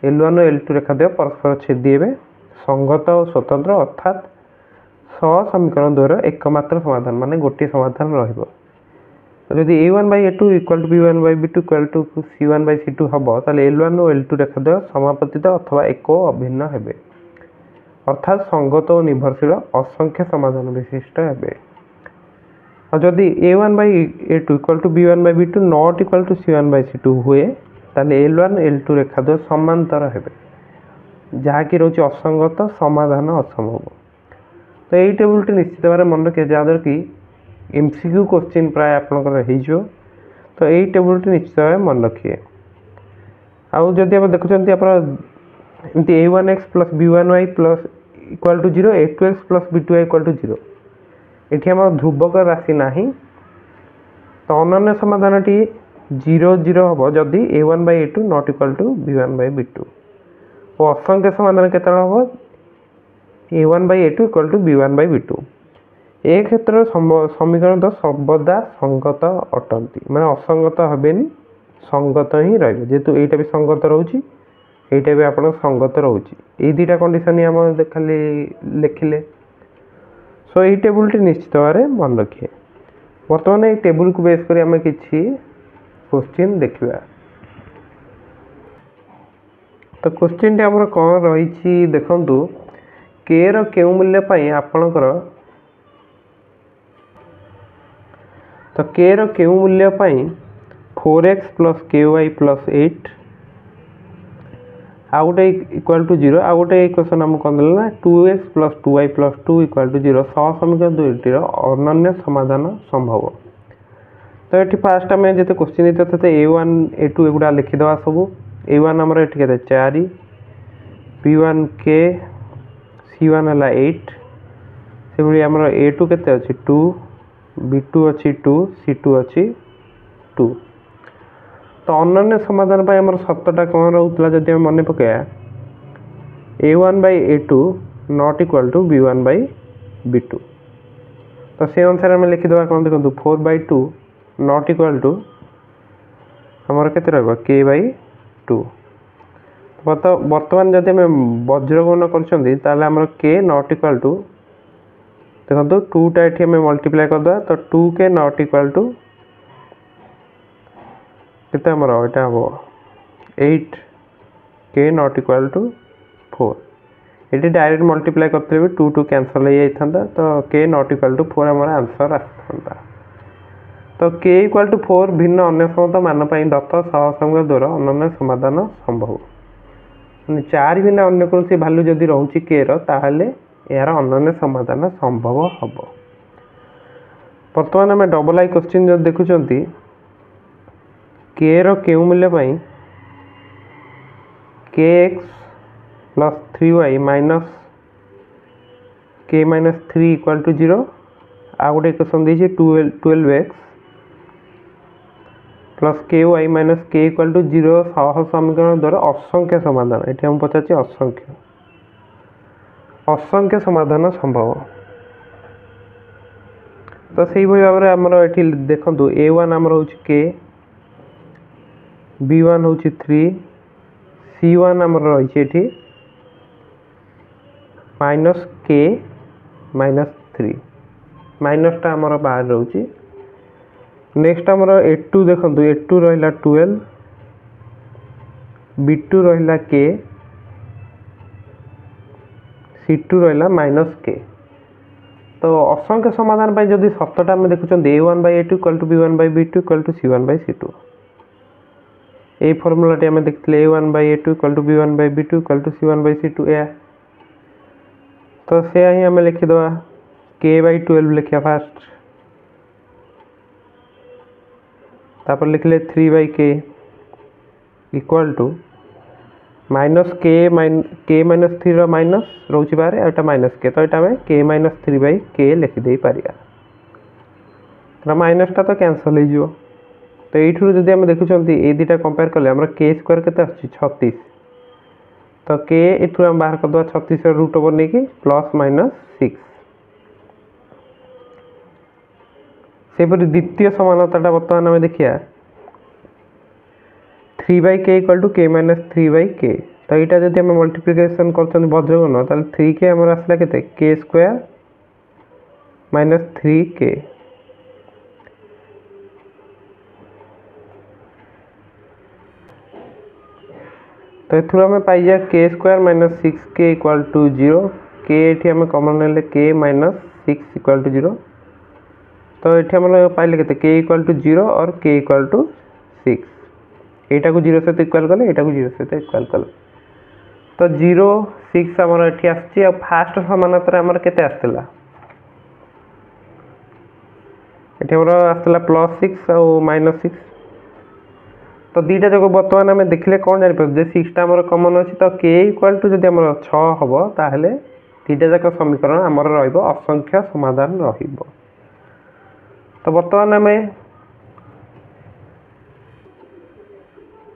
L1 और L2 रेखाद्वय परस्पर छेदी हे संगत और स्वतंत्र अर्थात समीकरण द्वयर एकमात्र समाधान माने गोटे समाधान रहिबो। जदि a1/a2 equal to b1/b2 equal to c1/c2 हम ताले L1 और L2 रेखाद्वय समापतित अथवा एक अभिन्न हेबे अर्थात संगत और निर्भरशील असंख्य समाधान विशिष्ट हेबे। और जदि a1/a2 equal to b1/b2 not equal to c1/c2 हुए ताले L1 L2 रेखाद्वय समांतर हेबे जहाँकि रोचे असंगत समाधान असंभव। तो यही टेबुल निश्चित भाव मन रखिए जहाँद्वारा कि एमसीक्यू क्वेश्चन प्राय आपंकर हो। तो यही टेबुल निश्चित भाव मन रखिए। आउ जदि आप देखुं एमती a1x plus b1y plus equal to 0 a2x plus b2y equal to 0 ये आम ध्रुवक राशि ना तो अनन्य समाधान टी 0 0 हम जदि a1/a2 not equal to b1/b2 और असंख्य समाधान के हम a1/a2 इक्वल टू b1/b2। ए क्षेत्र समीकरण तो सर्वदा संगत अटंती माने असंगत हेनी संगत ही रही जेहेतु यहीटा भी संगत रोचे यहीटा भी आप संगत रोचे ये दुईटा कंडीशन ही आम खाली लिखिले। सो यही टेबुल निश्चित भाव मन रखिए। बर्तमान ये टेबुल को बेस कर आम कि क्वेश्चन देखा। तो क्वेश्चन टी आम कौन रही देखु के रो मूल्य आपणकर तो के रो मूल्य 4x प्लस ky प्लस 8 आउ गोटे इक्वल टू 0 आउ गोटे इक्वेशन आम कौन देना 2x plus 2y plus 2 equal to 0 सहसमीकरण दुईटर अनन्य समाधान संभव। तो ये फास्ट आम जो क्वेश्चन देते a1 a2 एगुड़ा लिखिदे सब a1 आमर ये 4 b1 k c1 है 8 से भाई आमर a2 केते अच्छी 2 b2 अच्छी 2 c2 अच्छी 2। तो अनन्य समाधान पर आमर सतटा कौन रोला जब मन पकाया a1/a2 not equal to b1/b2 तो से अनुसार आम लिखिदे कौन देखो 4/2 नॉट इक्वल टू आमर केते रहिबो k/2। बर्तमान जब आम वज्रगुण कर के नॉट इक्वल टू देखो 2टा ये मल्टीप्लाई करदे तो 2k नॉट इक्वल टू कितना आमर यहाँ हम 8k नॉट इक्वल टू 4 ये डायरेक्ट मल्टीप्लाई करते भी 2 2 कैंसल हो जाता तो k नॉट इक्वल टू 4 आमर आंसर आसता। तो k इक्वल टू 4 भिन्न अन्य समस्त मान दत्त सहसंबंध द्वारा अनन्य समाधान संभव 4 भिन्न अन्य कौन भैल्यू जदि रोचे के ताहले यार अनन्य समाधान संभव हम। बर्तमान आम डबल आई क्वेश्चन जो देखुं के रो मूल्य kx plus 3y minus k minus 3 equal to 0 आ गोटे इक्वेशन देछि 12x plus k y minus k equal to 0 सह समीकरण द्वारा असंख्य समाधान ये हम पचार असंख्य असंख्य समाधान संभव। तो से भाव में आमर ये देखो a1 आमर हूँ के b1 हूँ 3 c1 आमर रही माइनस के माइनस 3 माइनसटा आमर बाहर रोचे। नेक्स्ट आमर a2 देखो a2 रहा 12 b2 रहा के c2 रहा माइनस के। तो असंख्य समाधान पर जदि सतटा आम देखुं a1 by a2 equal to b1 by b2 equal to c1 by c2 ये फर्मूलाटी आम देखते a1 by a2 equal to b1 by b2 equal to c1 by c2 या तो से ही आम लिखिद k by 12 लिखा फास्ट तापर लिखले 3 by k equal to minus k minus 3 minus रोचे बाहर एटा माइनस के तो यहाँ के माइनस 3 by के लिखिदे पारिया माइनसटा तो कैंसल हो। तो यू जब आम देखुं ये दुटा कंपेयर कले आम के स्क्वायर के 36 तो के यू आम बाहर करदे 36 रूट ओवर नहीं कि प्लस माइनस 6 सेपरी द्वितीय समानता बर्तमान आम देखिए 3 by k इक्वल टू के माइनस 3 by k तो यहाँ जब आम मल्टीप्लिकेशन कर भद्रगण तो 3k आमर आसला के के स्क्वायर माइनस 3k तो ये आम पाइजा के square minus 6k equal to 0 के ये आम कमन ने के माइनस 6 इक्वल टू 0 तो ये आम पाइले के के इक्वल टू 0 और के इक्वल टू 6 यहाँ को 0 सहित इक्वल कले यहाँ को 0 सहित इक्वल कले तो 0 6 आमर ये आसची फास्ट समानता आमर केते आसला ये आमर आसला प्लस 6 और माइनस 6 तो दुईटा जगह बर्तमान आम देखले कौन जापर 6टा आमर कमन अच्छी तो के इक्वल टू जब आम 6 हम ताहले दुईटा जाक समीकरण आमर असंख्य समाधान रहिबो। तो बर्तमान आम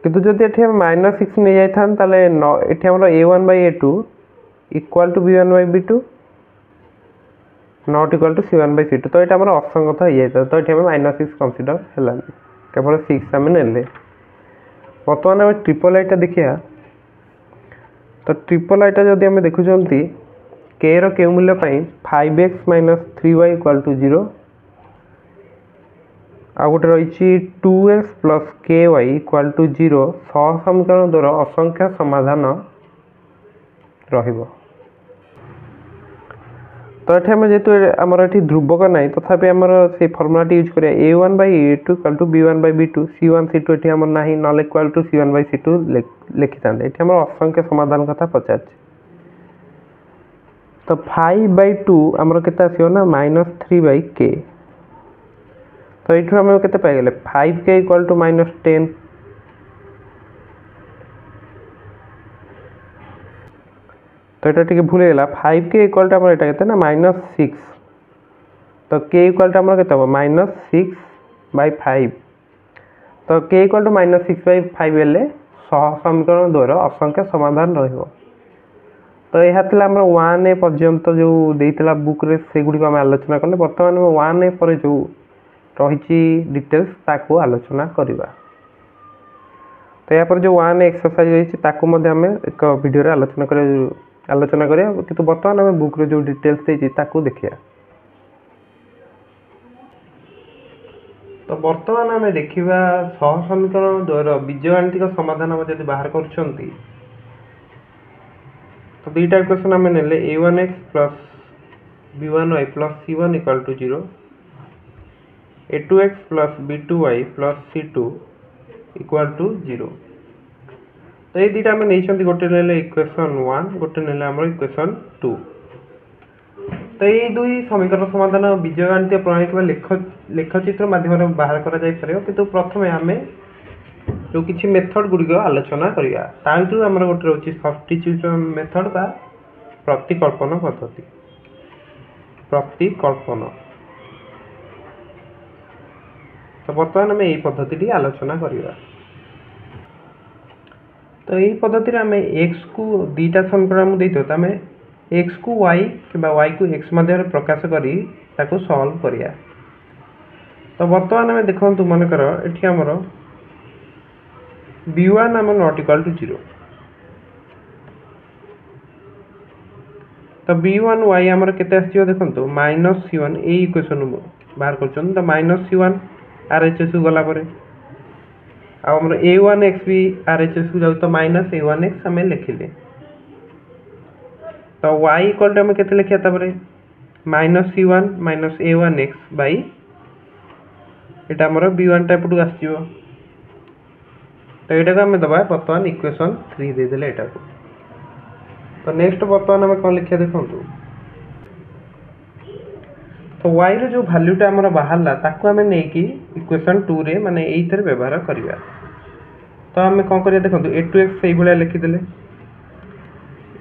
किंतु जदि ये माइनस 6 नहीं जाता ये आमर a1 by a2 equal to b1 by b2 not equal to c1 by c2 तो ये आमर असंगत हो जाता तो ये माइनस 6 कनसीडर है केवल 6 आम ने। बर्तमान आम ट्रिपल आईटा देखिए तो ट्रिपल आईटा जदि आम देखुं के रो मूल्य 5x minus 3y equal to 0 आ गोटे रही 2x plus ky equal to 0 सह समीकरण द्वारा असंख्य समाधान रहिबो। तो ये आम जेहेतु आमर ये ध्रुवक ना तथापि आमर से फर्मुलाटी यूज करिया a1 by a2 equal to b1 by b2 c1 c2 ये आमर ना knoll equal to c1 by c2 लिखि था ये आमर असंख्य समाधान कथा पचार। तो 5 by 2 आमर केते आसियो ना माइनस 3 by k तो ये आम के 5k इक्वल टू माइनस 10 तो ये भूल गला 5k इक्वल टू आम के ना माइनस 6 तो k इक्वल टू आम के माइनस 6 by 5 तो k equal to minus 6 by 5 हेल्ले सह समीकरण द्वारा असंख्य समाधान रहिबो। तो यह आम 1a पर्यंत जो देता बुक रे से गुड़ी आम आलोचना कले बर्तमान 1a पर जो रही डिटेल्स ताकू आलोचना करवा। तो यहाँ पर जो 1 एक्सरसाइज रही आम एक वीडियो आलोचना करिया किंतु बर्तमान आम बुक रे जो डिटेल्स देती ताकू देखिया। तो बर्तमान आम देखा सह समीकरण द्वारा बीजगाणितिक समाधान आम जब बाहर कर तो दुईटा इक्वेशन आम ने a1x plus b1y plus c1 equal to 0 a2x plus b2y plus c2 equal to 0 तो ये दुईटा आम नहीं गोटे ने इक्वेशन 1 गोटे ने इक्वेशन 2 तो ये दुई समीकरण समाधान बीजगाणितीय प्रणाली लेखचित्र माध्यम बाहर किंतु प्रथम आम जो किसी मेथड गुड़िक आलोचना करवा आमर गोटे रोचे सब्स्टिट्यूशन मेथड बा प्रतिकल्पन पद्धति प्रतिकल्पन तो बर्तमान आम यही पद्धति आलोचना करवा। तो यही पद्धति आम एक्स को दीटा समीकरण देते तो आम एक्स को वाई कि वाई को एक्स मध्य प्रकाश करी ताको सॉल्व करिया। तो बर्तमान आम देखु मनकर ये आमर b1 आम नॉट इक्वल टू 0। तो b1 y आमर केते आसीयो देखंतु -c1 ए इक्वेशन बाहर करछन। तो -c1 RHS को गला परे आमर a1x भी RHS को जाउ तो -a1x आम लिखिले। तो y इक्वल टू आम केते लिखिया तापरे -c1 -a1x बाई एटा हमर b1 टाइप टू आसीयो। तो एटा को हम दबा बर्तमान इक्वेशन 3 दे देले एटा को। तो नेक्स्ट बर्तमान हम कोन लिखिया देखंतु। तो y रे जो वैल्यूटा हमर बाहरला ताको हम नै कि इक्वेशन 2 रे माने एइथरे व्यवहार करिया। तो हम कोन करिया देखंतु a2x सही भलिया लिखि देले।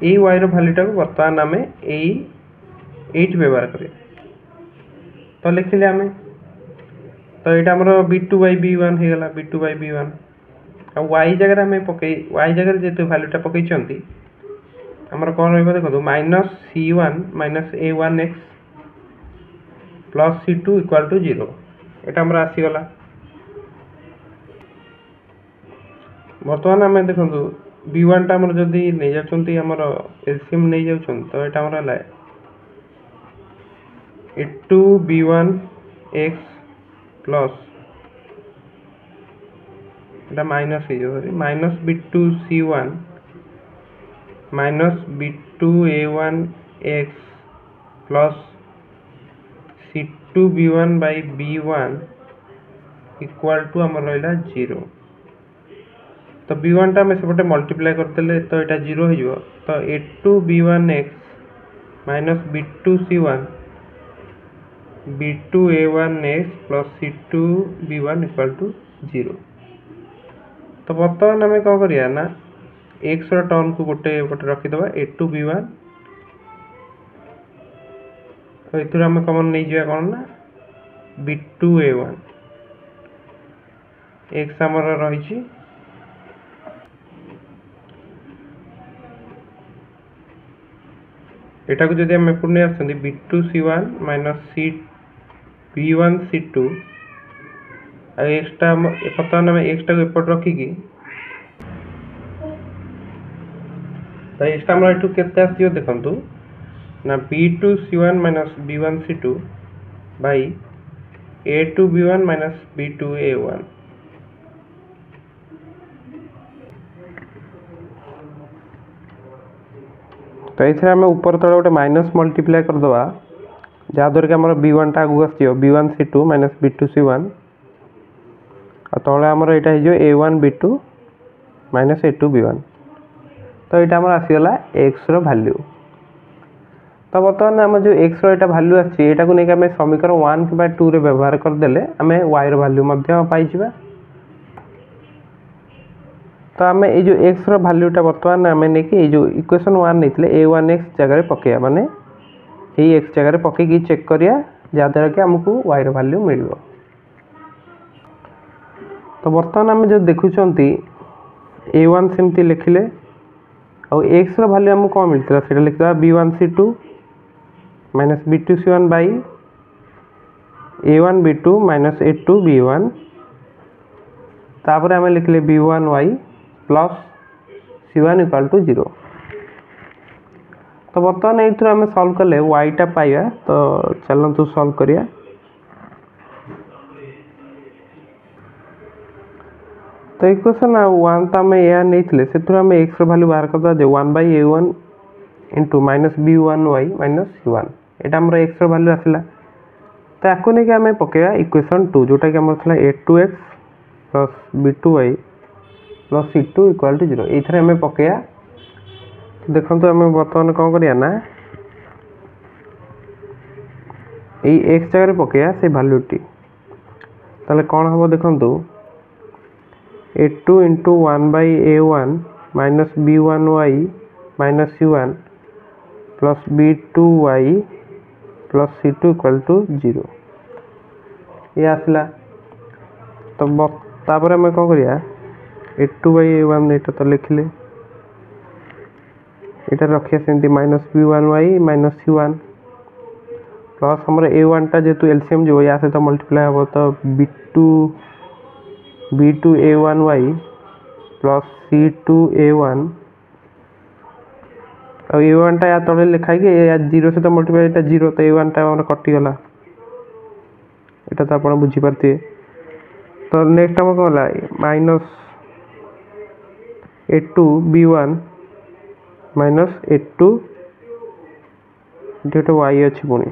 ए y रो वैल्यूटा को बर्तमान हम एइट व्यवहार करिया। तो लिखिले हम। तो एटा हमर b2/b1 हे गला b2/b1। आ y जगह रे हम पकई y जगह जेते वैल्यूटा पकई चंती हमर कोन रहबो देखो -c1 -a1x plus c2 equal to 0 एटा हमर आसी गला। बर्तमान हम देखो b1 टा हमर जदी नै जाचंती हमर एलसीएम नै जाउछन तो एटा हमर हला a2b1x प्लस एटा माइनस हे जो -b2c1 -b2a1x plus c2b1/b1 equal to हमर रहला 0। तो b1 टा हम सेपटे मल्टीप्लाई करतेले तो एटा 0 हो जिवो। तो a2b1x -b2c1 b2a1x plus c2b1 equal to 0। तो बर्तमान हम कौन करिया ना x रो टर्म को गोटे पटे रखी दबा a2b1। तो इथुर हम कॉमन नै जिया कोन ना b2a1 x हमर रही छी एटा को जदि हम एपट नै आछंती b2c1 b1c2 आ x टा पता ना x टा को एपट रखी की तो x टा हमर एटू केते आसीयो देखंतु ना b2c1 b1c2 by a2b1 b2a1। तो इथे हम ऊपर तळे गोटे माइनस मल्टीप्लाई कर दबा जा द्वारा कि हमर b1 टा आगु आसीयो b1c2 b2c1 आ तळे हमर एटा हे जो a1b2 a2b1। तो एटा हमर आसी गला x रो वैल्यू। तो बर्तमान हम जो x रो एटा वैल्यू आछि एटा को नै कि हम समीकरण 1 कि 2 रे व्यवहार कर देले हमें y रो वैल्यू मध्य पाई जिबा। तो हमें ए जो x रो वैल्यूटा बर्तमान हमें नै कि ए जो इक्वेशन 1 नैतले a1x जगह रे पकेया माने ए x जगह रे पके की चेक करिया जा द्वारा कि हमकु y रो वैल्यू मिलबो। तो बर्तमान हम जो देखुचंती a1 सेमती लिखिले और x रो वैल्यू हमकु कोन मिलतला सेटा लिखदा b1c2 b2c1 by a1b2 a2b1 तापर हमें लिखले b1y plus c1 equal to 0। तो बर्तमान एथुर हमें सॉल्व करले y टा पाइबा। तो चलंतु सॉल्व करिया। तो इक्वेशन 1 तो हमें या नैथिले सेथुर हमें x रो वैल्यू बाहर करदा जे 1/a1 इनटू -b1y c1 एटा हमर x रो वैल्यू आसिला। तो याको नै कि हमें पकेया इक्वेशन 2 जोटा कि हमर थला a2x plus b2y plus c2 equal to 0 एथरे हमें पकेया। देखंतु हमें बर्तमान कोन करिया ना ए x जगह रे पकेया से वैल्यू टी ताले कोन हबो देखंतु a2 into 1/a1 minus b1y minus c1 plus b2y plus c2 equal to 0 ये आसला। तो तापर आम कौन करिया a2/a1 ये तो लिखिले यहाँ रखिए सेमती -b1y माइनस c1 प्लस हमर a1 टा जेतु एलसीएम जो या सहित मल्टीप्लाई हम तो b2a1y प्लस c2a1 और a1 टा या तले लिखाई कि या 0 सहित मल्टीप्लाई एटा 0 तो a1 टा हमर कटि गला एटा तो आपण बुझी पारते। तो नेक्स्ट हम कहला माइनस a2b1 माइनस a2 जेटा y अछि पुणी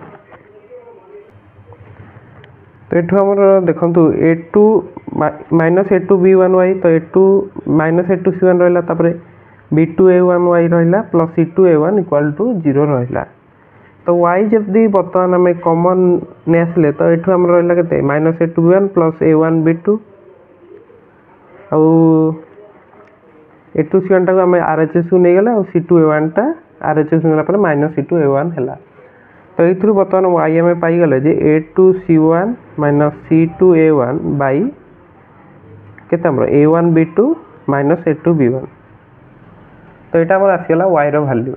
तो ये आम देखु a2 माइनस a2b1y तो a2 माइनस a2c1 रहा तापर b2a1y रहा प्लस c2a1 इक्वल टू 0 रहा। तो y जदि बर्तमान आम कॉमन ने आसिले तो ये आम रहा के माइनस a2b1 प्लस a1b2 आउ a2c1 टाक आम RHS को नहीं गला और c2a1 टा RHS गला माइनस c2a1 है। तो ये बर्तमान y आम पाईगले जे a2c1 माइनस c2a1 बाई केते a1b2 माइनस a2b1 तो यहाँ आम आसगला y रो वैल्यू।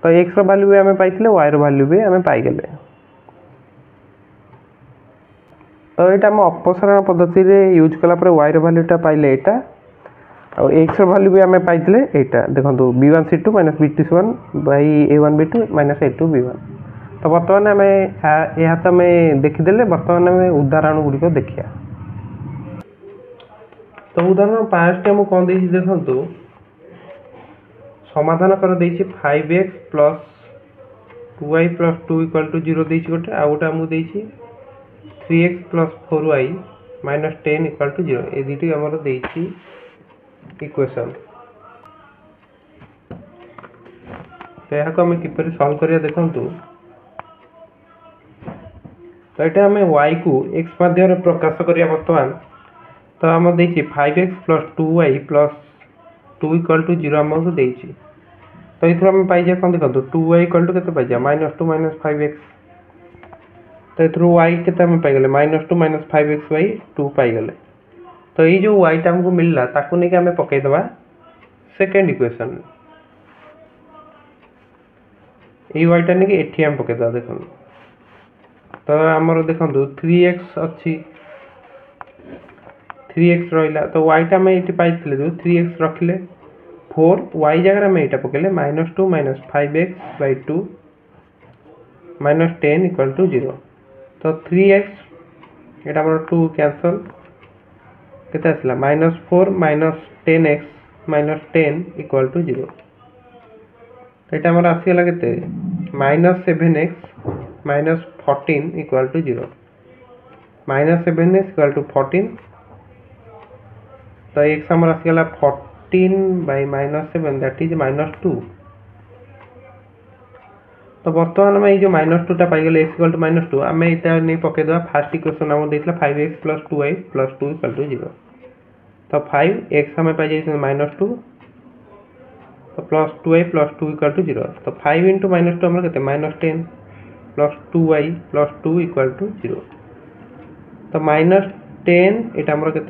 तो x रो वैल्यू भी आम पाइले y रो वैल्यू भी आम पाईगले। तो यहाँ आम अपसारण पद्धति यूज कलापर y रो वैल्यूटा पाइले यहाँ और x रो वैल्यू भी आम पाइले यहाँ देखो b1c2 minus b2c1 by a1b2 minus a2b1। तो बर्तमान आम यह तो आम देखीदे बर्तमान आम उदाहरण गुड़िक देखिया। तो उदाहरण 5 टी कौन देखो समाधान कर 5x plus 2y plus 2 equal to 0 गोटे आउ गोटे आमको 3x plus 4y minus 10 equal to 0 ये दुटी आमर इक्वेशन। तो यहाँ आम किपर सल्व करिया देखु। तो ये आम y को x माध्यम प्रकाश करिया बर्तमान। तो आम 5x plus 2y plus 2 equal to 0 आमको देछि। तो ये आम पाइजा कौन देखो 2y इक्वल टू के पाइजा -2 माइनस 5x। तो ये y के पाइगले -2 माइनस 5x/2 पाइगले। तो ये जो y टा हमको मिलला ताकू नहीं आम पकईदबा सेकेंड इक्वेशन ये y टा नहीं एठी आम पकईदबा देखो। तो आमर देखो 3x अच्छी 3x रहा तो y टा आम ये पाइले जो 3x रखिले 4 y जगह में यहाँ पकड़े -2 minus 5x/2 minus 10 equal to 0। तो 3x यहाँ आम 2 कैंसल केते आसला -4 minus 10x minus 10 equal to 0। तो यहाँ आम आसगला के -7x minus 14 equal to 0 -7x equal to 14। तो x आम आसगला 14 बाई -7 दैट इज -2। तो बर्तमान आम ये -2 टा पाइगले x इक्वल टू -2 आम यहाँ नहीं पकईदे फास्ट इक्वेशन आम देता 5x plus 2y plus 2 equal to 0। तो 5x आम पाई -2 तो plus 2y plus 2 equal to 0। तो 5 इंटू -2 आम के -10 plus 2y plus 2 equal to 0। तो -10 यहाँ आम के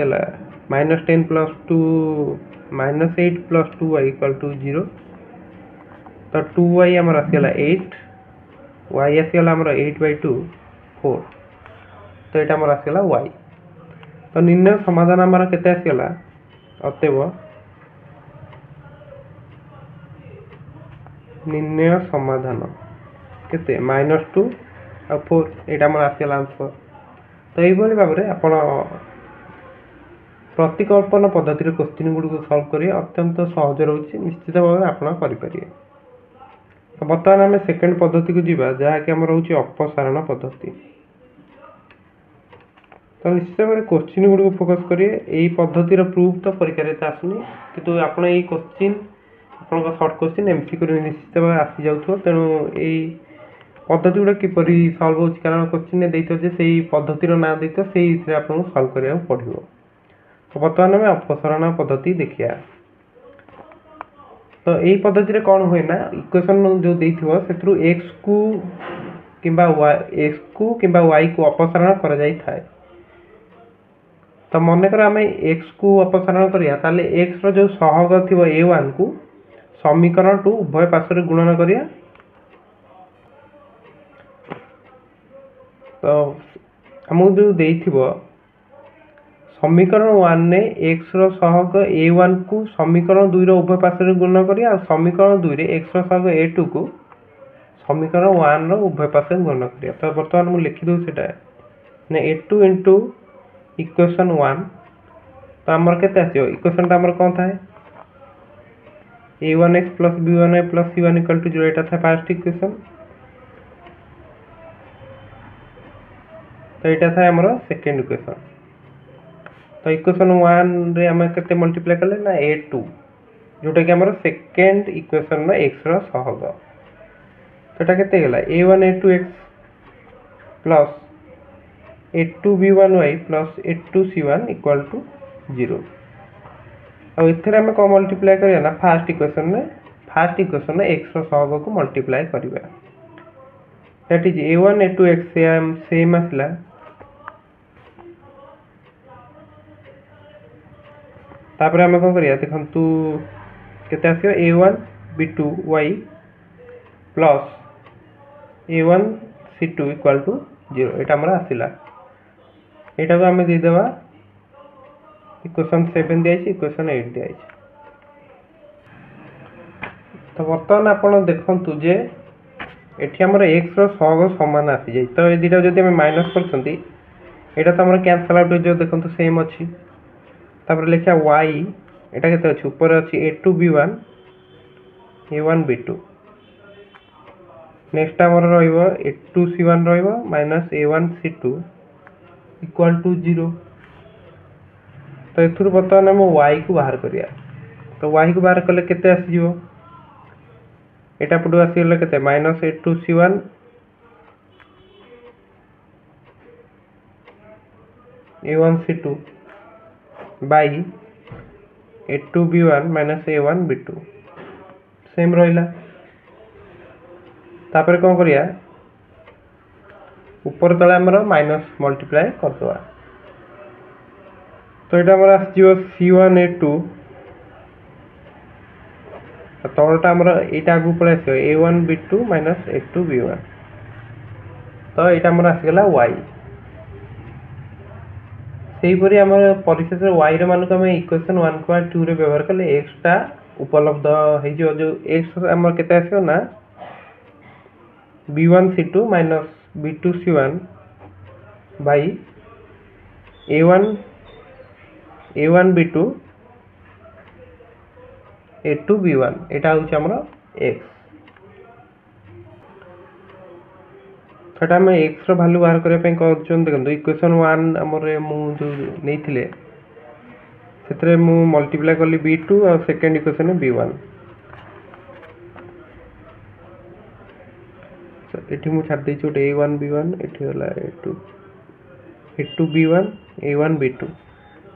-10 plus 2 -8 plus 2y equal to 0। तो 2y आम आसगला 8 y आसगला आम 8/2 4। तो यहाँ आम आसगला y। तो निर्णय समाधान आम के आसगला अतएव निर्णय समाधान केते -2 और 4 यहाँ आम आसगला आंसर। तो यही भाव में आप प्रतिकल्पन पद्धति क्वेश्चन गुड़ी सल्व करेंगे अत्यंत सहज रोचे निश्चित भाव में आप करेंगे। तो बर्तमान आम सेकेंड पद्धति को जीवा जहाँकि आम रोचे अपसारण पद्धति। तो निश्चित भाव में क्वेश्चन गुड़ी फोकस करेंगे यही पद्धतिर प्रूफ तो परीक्षा आसुनी कि आप क्वेश्चन आप सर्ट क्वेश्चन एमसीक्यू निश्चित भाव आसी जाऊ तेणु यही पद्धति गुड़ा किपर सल्व हो कारण क्वेश्चन देते से पद्धतिर ना देते से आपको सल्व करा पड़ो। तो बर्तमान आम अपसारण पद्धति देखिया। तो यही पद्धति कौन हुए ना इक्वेशन जो देथिबो सेथरु x को किंबा y को अपसारण करा जाई थाए। तो मनकर आम एक्स को अपसारण करिया ताले एक्स रो जो सहग थिबो a1 को समीकरण टू उभय पार्श्व गुणन करिया। तो हमको जो देइथिबो समीकरण 1 ने x रो सहग a1 को समीकरण 2 रो उभय पार्श्व गुणन करिया और समीकरण 2 रे x रो सहग a2 को समीकरण 1 रो उभय पार्श्व गुणन करिया। तो वर्तमान मु लिखि दउ सेटा ने a2 इनटू इक्वेशन 1। तो हमर केते आसियो इक्वेशन ता हमर कोन थाए a1x plus b1y plus c1 equal to 0 एटा था फर्स्ट इक्वेशन। तो एटा था हमर सेकंड इक्वेशन। तो इक्वेशन 1 रे हम केते मल्टीप्लाई करले ना a2 जोटा कि हमर सेकंड इक्वेशन ना x रो सहग। तो एटा केते गेला a1 a2x plus a2 b1y plus a2 c1 equal to 0। और इथरे हम को मल्टीप्लाई करिया ना फर्स्ट इक्वेशन ने x रो सहग को मल्टीप्लाई करिया। That is a1 a2x same आसला तापर हम कोन करिया देखंतु केते आसियो a1 b2y plus a1 c2 equal to 0 एटा हमरा आसिला। एटा को हम दे देबा इक्वेशन 7 दिया छै इक्वेशन 8 दिया छै। तो वर्तमान आपण देखंतु जे एठी हमर x रो सहग समान आसी जाय। तो ए दिटा जदि हम माइनस करछंती एटा त हमर कैंसल आउट जो देखंतु सेम अछि। तापर लिखा y एटा केते अछि ऊपर अछि a2 b1 a1 b2। Next हमर रहइबो a2 c1 रहइबो minus a1 c2 equal to 0। तो एथुर बर्तमान हम y को बाहर करिया। तो y को बाहर करले केते आसी जिवो एटा पडु आसी गेले केते minus a2 c1 a1 c2 by a2 b1 minus a1 b2 same रहिला। तापर कोन करिया ऊपर तळे हमर माइनस मल्टीप्लाई कर दवा। तो एटा हमर आसीयो c1 a2 तळटा हमर एटा आगु पळे आसीयो a1 b2 minus a2 b1। तो एटा हमर आसी गेला y। सेही परि हमर परिशेष y रे मान को हम इक्वेशन 1 को 2 रे व्यवहार करले x टा उपलब्ध हे जो x हमर केते आसीयो ना b1 c2 minus b2 c1 by a1 b2 a2 b1 एटा होछ हमर x। छटा में x रो वैल्यू बाहर करे पे कहउछन देखंतु इक्वेशन 1 हमरे मु जो नेथिले सेतरे मु मल्टीप्लाई करली b2 और सेकंड इक्वेशन में b1। तो एठी मु छाड़ देछि ओटे a1 b1 एठी होला a2 b1 a1 b2।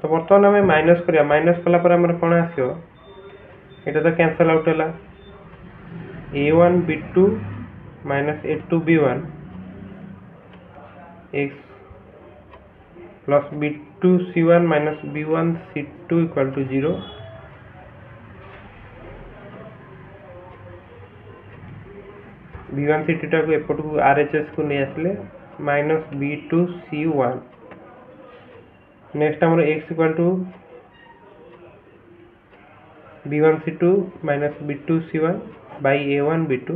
तो वर्तमान हमें माइनस करिया माइनस कला पर हमर कोन आसियो एटा तो कैंसल आउट होला a1 b2 minus a2 b1 x plus b2 c1 minus b1 c2 equal to 0। b1 c2 टा को एपट को RHS को नै आसले minus b2 c1। नेक्स्ट हमर x equal to b1 c2 minus b2 c1 by a1 b2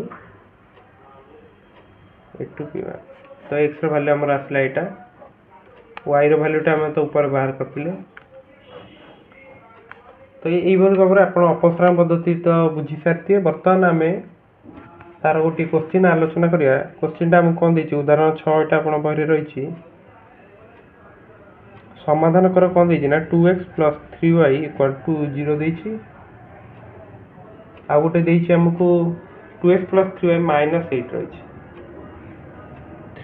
a2 b1। तो x रो value हमर आसला एटा y रो वैल्यू टा हम तो ऊपर बाहर करथिले। तो एई भर खबर आपण अपसरण पद्धति तो बुझी सारथिए। वर्तमान हमें तार गोटी क्वेश्चन आलोचना करिया। क्वेश्चन टा हम कोन देछि उदाहरण 6 एटा आपण बहरे रहिछि समाधान कर कोन देछि ना 2x plus 3y equal to 0 देछि। आ गोटे देछि हमको 2x plus 3y minus 8 रहिछि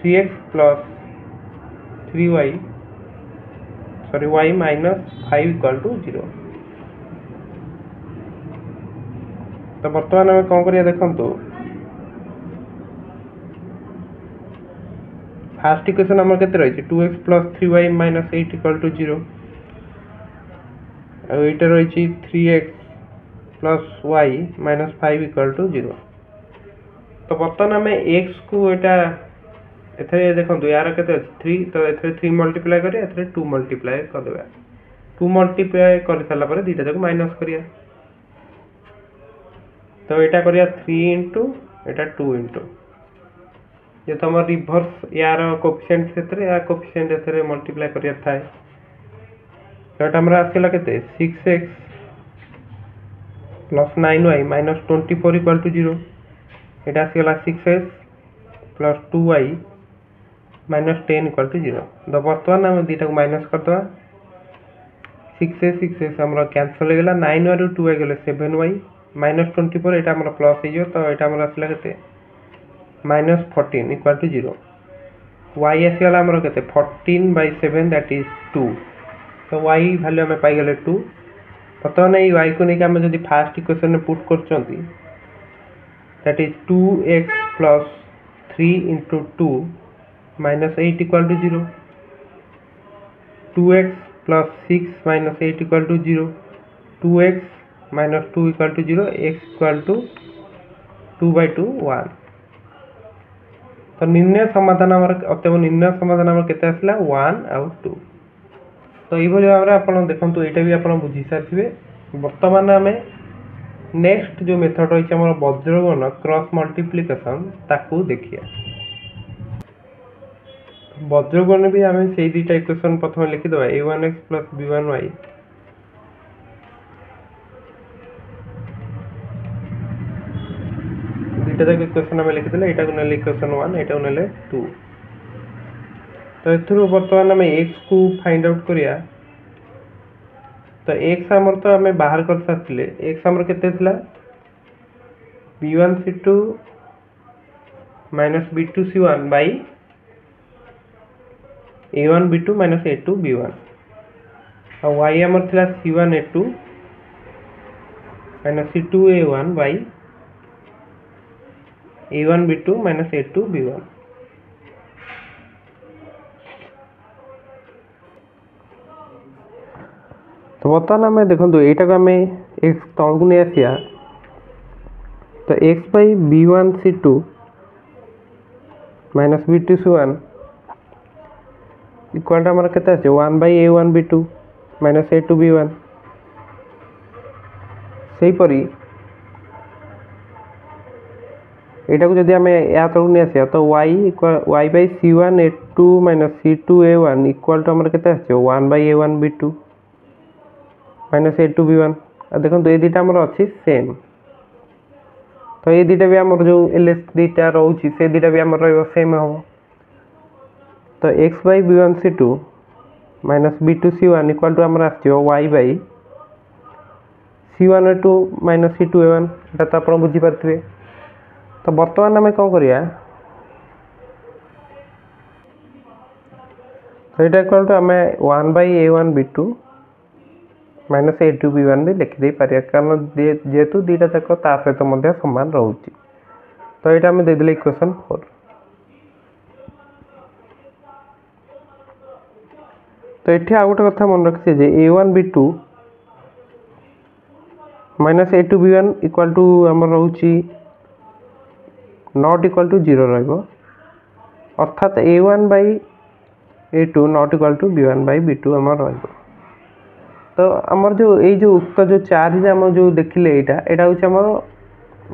3x plus 3y sorry y minus 5 equal to 0। तो वर्तमान हमें कौन करिया देखंतु फर्स्ट इक्वेशन हमर केते रहिछि 2x plus 3y minus 8 equal to 0। आईटा रही 3x plus y minus 5 equal to 0। तो बर्तमान आम x को एथे देखो यार के 3 तो ए 3 मल्टीप्लाई करिया 2 मल्टीप्लाई करदेबा 2 मल्टीप्लाई कर सारा पर दीटा जाक माइनस करिया तो एटा करिया 3 इंटू एटा 2 इंटू ये तुम रिभर्स यार कोफिशिएंट क्षेत्र या कोफिशिएंट एथे मल्टीप्लाई करिया थाए तो एटा हमरा आसला केते 6x plus 9y minus 24 equal to 0 एटा आसला 6x plus 2y minus 10 equal to 0। तो बर्तमान आम दीटा को माइनस करदे 6x हमर कैंसिल हो गला 9y रु 2y गले 7y माइनस 24 एटा हमर प्लस हो तो एटा हमर आसला केते माइनस 14 इक्वल टू 0। y आसला हमर केते 14/7 दैट इज 2 तो y वैल्यू हमें पाई गले 2। बर्तमान ये y को लेके हम जदी फर्स्ट इक्वेशन में पुट करचंती that is 2x plus 3 into 2 minus 8 equal to 0 2x plus 6 minus 8 equal to 0 2x minus 2 equal to 0 x equal to 2/2 1। तो निर्णय समाधान अतएव निर्णय समाधान आम केते आसला 1 आउट 2। तो ये भाव में आप देखो यहाँ भी आप बुझी सारी बर्तमान आम नेक्स्ट जो मेथड रही है वज्रगण क्रॉस मल्टीप्लिकेशन ताकू देखिए वज्रगण भी आम से दुटा इक्वेशन प्रथम लिखिद a1x प्लस b1y दुटा जाक इक्वेशन आम लिखिदे यहाँ को नेले इक्वेशन 1 यहाँ को नेले 2। तो एथुरु बर्तमान आम x को फाइंड आउट करिया तो x आमर तो आम बाहर कर सारे x आमर केते थिला b1c2 minus b2c1 by a1 b2 minus a2 b1 और y आमर थिला c1 a2 minus c2 a1 by a1 b2 minus a2 b1। तो बर्तमान आम देखो यहाँ को आम एक्स तौल को नहीं आसिया तो x by b1c2 minus b2c1 equal आम के 1 by a1 b2 minus a2 b1 सेहीपरी यहाँ को जब आम या तौल नहीं आसिया तो y by c1 a2 minus c2 a1 equal to आम के 1 by a1 b2 minus a2 b1 देखो ये दुटा आम अच्छी सेम तो ये दुटा भी आम जो एलएस दुटा रोचे से दुटा भी आम सेम हम तो x by b1c2 minus b2c1 equal to आम y by c1 a2 minus c2 a1 यहाँ तो आप बुझीपारे। तो बर्तमान आम कौन करिया तो यहाँ इक्वल टू आम 1 by a1 b2 minus a2 b1 भी लिखिदे पारिया कारण जेहेतु दुटा जाक ता सहित मध्य समान रोचे तो यहाँ आम देदेले इक्वेशन 4। तो ये आउ गोटे कथा मन रखिए जे a1 b2 minus a2 b1 equal to आम रोची नॉट इक्वल टू 0 रहिबो अर्थात a1 by a2 not equal to b1 by b2 आम रहिबो। तो आमर जो ये जो उक्त जो चार्ज आम जो देखिले यहाँ हूँ आम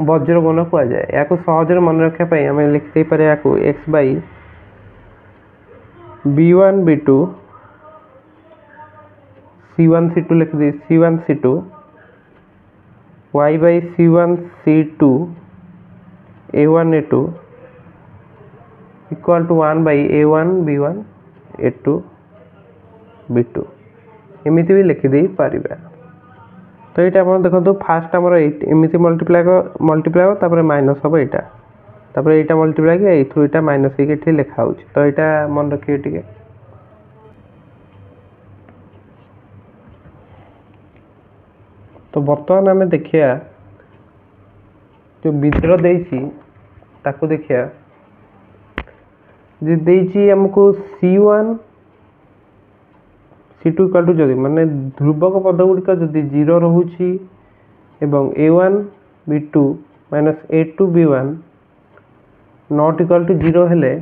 वज्रगण कहुए या सहज मन रखापी आम लिखी पारे या x by b1 b2 c1 c2 लिखिदी c1 c2 y by c1 c2 a1 a2 equal to 1 by a1 b1 a2 b2 एमती भी लिखिदे पारे। तो ये आप देखो फास्ट आम एमती मल्टीप्लाई माइनस हम यहाँ मल्टीप्लाई ये माइनस ये लिखा हो तो यहाँ मन रखिए टे। तो बर्तमान आम देखिया जो विद्र ताकू देखिया जी आमको c1 C2 इक्वल टू जदि माने ध्रुवक पद गुड़िक जदि 0 रोचे एवं A1 B2 minus A2 B1 not equal to 0 हेले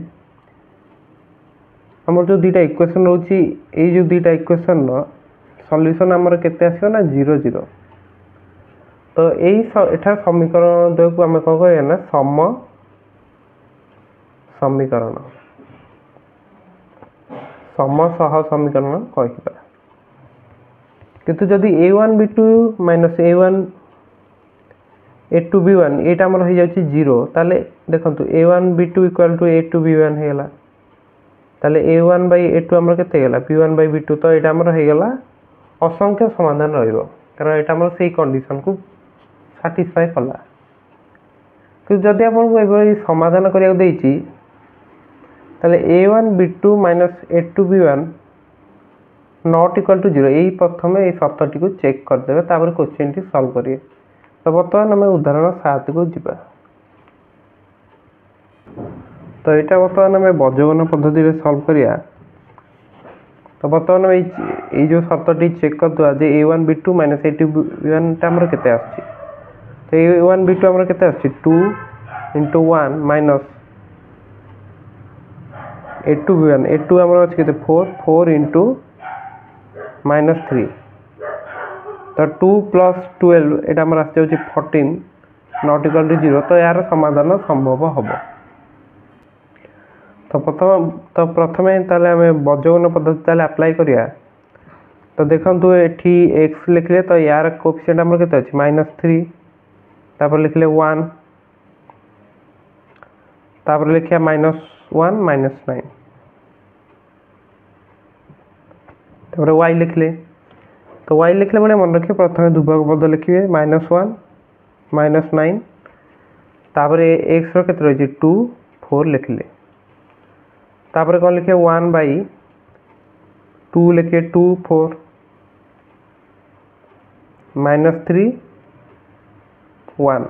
आमर जो दुटा इक्वेशन रोची ए जो दुटा इक्वेशन रो सॉल्यूशन आमर केते आसीबो ना 0 0 तो एई एठा समीकरण द्वय को हम कह कहया ना सम समीकरण सह समीकरण कहिबा किंतु जदि A1 B2 minus A1 A2 B1 एटा हमर हो जाछि 0 ताले देखंतु A1 B2 equal to A2 B1 हेला ताले A1 बाय A2 हमर केते गेला B1 बाय B2 तो एटा हमर हो गेला असंख्य समाधान रहइबो कारण एटा हमर सेही कंडीशन को सैटिस्फाई कला कि जदि आपन को एबे समाधान करिया देछि ताले A1 B2 minus A2 B1 not equal to 0 एई प्रथमे एई शर्तटी को चेक कर देबे तापर क्वेश्चन टी सॉल्व करिए तो बर्तमान हम उदाहरण 7 को जिबा तो एटा बर्तमान हम बजगन पद्धति रे सॉल्व करिया तो बर्तमान एई जो शर्तटी चेक कर दवा जे A1 B2 minus A2 B1 टा हमर केते आछि तो A1 B2 हमर केते आछि 2 * 1 माइनस A2 B1 A2 हमर अछि केते 4 4 * -3 तो 2 + 12 एटा हमर आछि होछि 14 नॉट इक्वल टू 0 तो यार समाधान संभव हबो तो प्रथमे ताले हम बजगन पद्धति ताले अप्लाई करिया तो देखंतु एठी x लिखले तो यार कोएफिशिएंट हमर केते अछि -3 तापर लिखले 1 तापर लिखिया -1 -9 तापर y लिखले तो y लिखले माने मन रखिए प्रथमे ध्रुवक पद लिखिए -1 -9 तापर x रो केते रहि 2 4 लिखले तापर कोन लिखे 1 बाय 2 लिखे 2 4 -3 1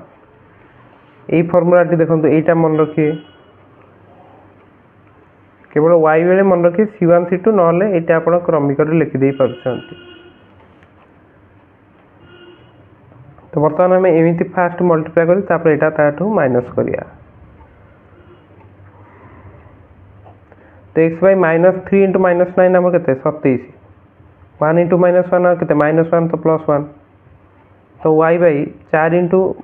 এই ফর্মুলাটি দেখন্তু এইটা মনে রাখিয়ে केवल y बेले मन रखिए C1 C2 नहले एटा आपण क्रमिक रे लिखि देई परछंती तो वर्तमान हम एमिति फास्ट मल्टीप्लाई करी तापर एटा ताठू माइनस करिया तो x by -3 * -9 हम केते 27 1 * -1 केते -1 तो +1 तो y by 4 *